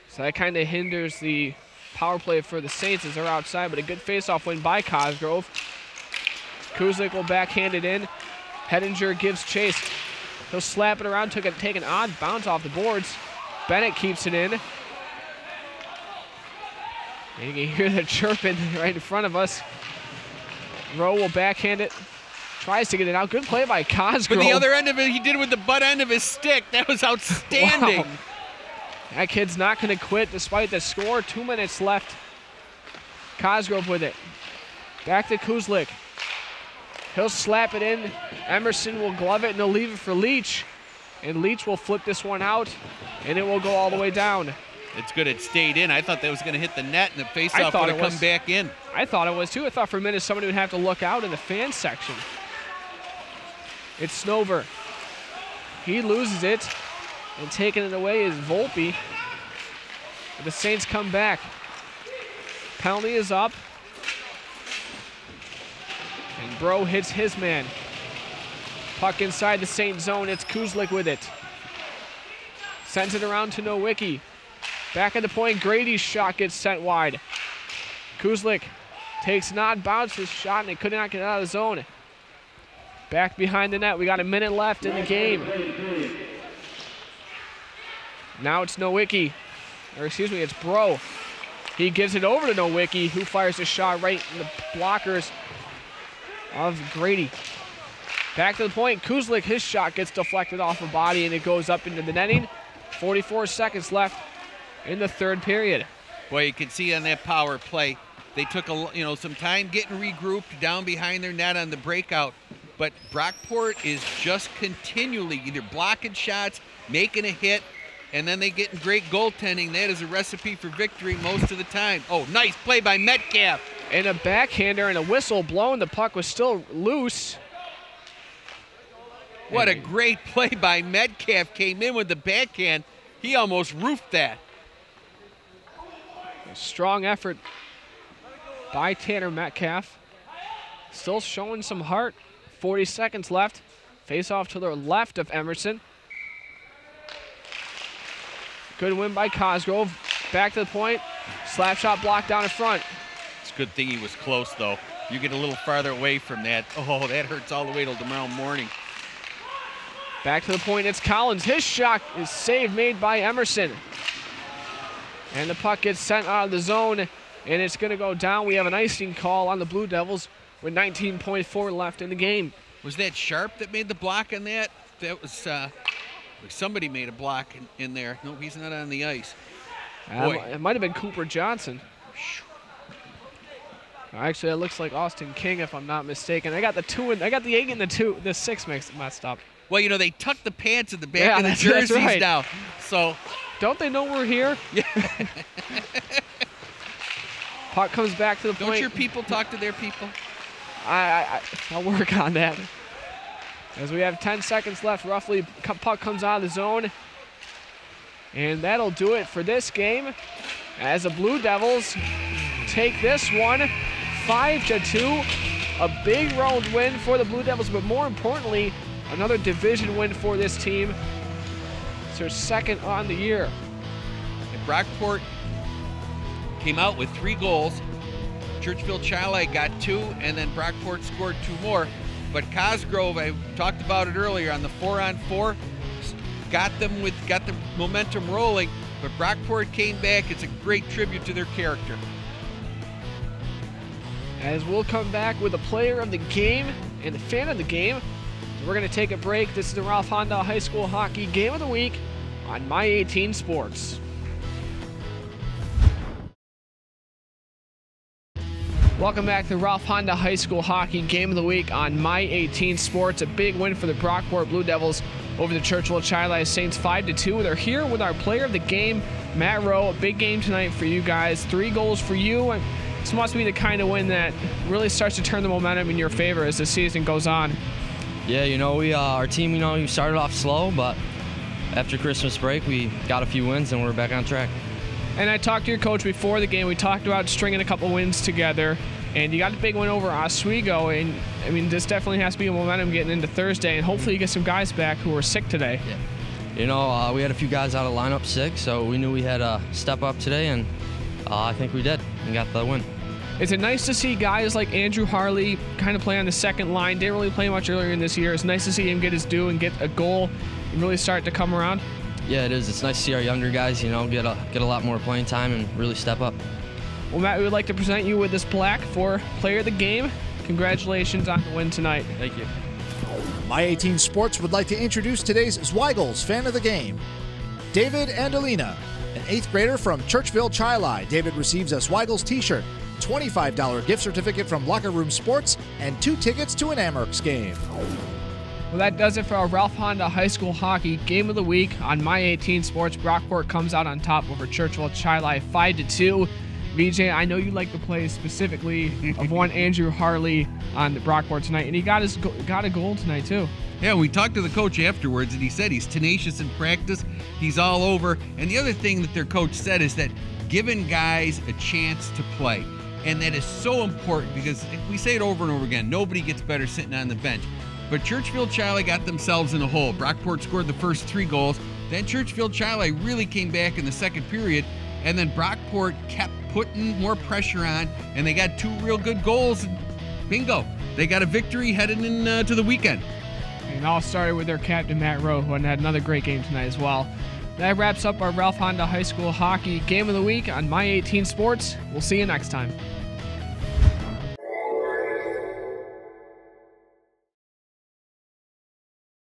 So that kind of hinders the power play for the Saints as they're outside, but a good faceoff win by Cosgrove. Kuzlik will backhand it in. Hedinger gives chase. He'll slap it around, take an odd bounce off the boards. Bennett keeps it in. And you can hear the chirping right in front of us. Rowe will backhand it. Tries to get it out. Good play by Cosgrove. But the other end of it, he did it with the butt end of his stick. That was outstanding. Wow. That kid's not going to quit despite the score. 2 minutes left. Cosgrove with it. Back to Kuzlik. He'll slap it in. Emerson will glove it, and he'll leave it for Leach. And Leach will flip this one out, and it will go all the way down. It's good it stayed in. I thought that was going to hit the net, and the faceoff would have come back in. I thought it was, too. I thought for a minute somebody would have to look out in the fan section. It's Snover. He loses it, and taking it away is Volpe. The Saints come back. Penalty is up. And Bro hits his man. Puck inside the Saint zone. It's Kuzlik with it. Sends it around to Nowicki. Back at the point, Grady's shot gets sent wide. Kuzlik takes an odd bounce, his shot, and it could not get out of the zone. Back behind the net. We got a minute left in the game. Now it's Nowicki. Or excuse me, it's Bro. He gives it over to Nowicki, who fires a shot right in the blockers of Grady. Back to the point, Kuzlik, his shot gets deflected off a body, and it goes up into the netting. 44 seconds left in the third period. Boy, you can see on that power play, They took some time getting regrouped down behind their net on the breakout. But Brockport is just continually either blocking shots, making a hit, and then they get great goaltending. That is a recipe for victory most of the time. Oh, nice play by Metcalf. And a backhander and a whistle blown. The puck was still loose. What a great play by Metcalf. Came in with the backhand. He almost roofed that. A strong effort by Tanner Metcalf. Still showing some heart. 40 seconds left. Face off to the left of Emerson. Good win by Cosgrove. Back to the point. Slap shot blocked down in front. It's a good thing he was close, though. You get a little farther away from that. Oh, that hurts all the way till tomorrow morning. Back to the point. It's Collins. His shot is saved, made by Emerson. And the puck gets sent out of the zone, and it's going to go down. We have an icing call on the Blue Devils with 19.4 left in the game. Was that Sharp that made the block on that? That was somebody made a block in there. No, he's not on the ice. It might have been Cooper Johnson. Actually, it looks like Austin King, if I'm not mistaken. I got the 8 and the 6 messed up. Well, they tuck the pants at the back of the jerseys right. now. So don't they know we're here? Yeah. Puck comes back to the point. Don't your people talk to their people? I'll work on that. As we have 10 seconds left, roughly, puck comes out of the zone. And that'll do it for this game as the Blue Devils take this one 5-2. A big road win for the Blue Devils, but more importantly, another division win for this team. It's their second on the year. And Brockport came out with 3 goals. Churchville-Chili got 2, and then Brockport scored 2 more. But Cosgrove, I talked about it earlier, on the 4-on-4, got the momentum rolling. But Brockport came back. It's a great tribute to their character. As we'll come back with a player of the game and the fan of the game. So we're going to take a break. This is the Ralph Honda High School Hockey Game of the Week on My 18 Sports. Welcome back to the Ralph Honda High School Hockey Game of the Week on My 18 Sports. A big win for the Brockport Blue Devils over the Churchville-Chili Saints 5-2. They're here with our player of the game, Matt Rowe. A big game tonight for you guys. 3 goals for you. And this must be the kind of win that really starts to turn the momentum in your favor as the season goes on. Yeah, our team, we started off slow, but after Christmas break, we got a few wins and we're back on track. And I talked to your coach before the game. We talked about stringing a couple wins together, and you got a big win over Oswego. And I mean, this definitely has to be a momentum getting into Thursday, and hopefully you get some guys back who were sick today. Yeah. We had a few guys out of lineup sick, so we knew we had to step up today, and I think we did and got the win. Is it nice to see guys like Andrew Harley kind of play on the second line? Didn't really play much earlier in this year. It's nice to see him get his due and get a goal and really start to come around. Yeah, it is. It's nice to see our younger guys, get a lot more playing time and really step up. Well, Matt, we would like to present you with this plaque for Player of the Game. Congratulations on the win tonight. Thank you. My 18 Sports would like to introduce today's Zweigels fan of the game, David Andalina, an 8th grader from Churchville-Chili. David receives a Zweigels t-shirt, $25 gift certificate from Locker Room Sports, and 2 tickets to an Amherst game. Well, that does it for our Ralph Honda High School Hockey Game of the Week on My 18 Sports. Brockport comes out on top over Churchville-Chili 5-2. VJ, I know you like the play specifically of one Andrew Harley on the Brockport tonight, and he got a goal tonight too. Yeah, we talked to the coach afterwards, and he said he's tenacious in practice. He's all over. And the other thing that their coach said is that giving guys a chance to play. And that is so important because we say it over and over again, nobody gets better sitting on the bench. But Churchville-Chili got themselves in a hole. Brockport scored the first 3 goals. Then Churchville-Chili really came back in the second period. And then Brockport kept putting more pressure on, and they got 2 real good goals. And bingo, they got a victory heading into the weekend. And it all started with their captain, Matt Rowe, who had another great game tonight as well. That wraps up our Ralph Honda High School Hockey Game of the Week on My 18 Sports. We'll see you next time.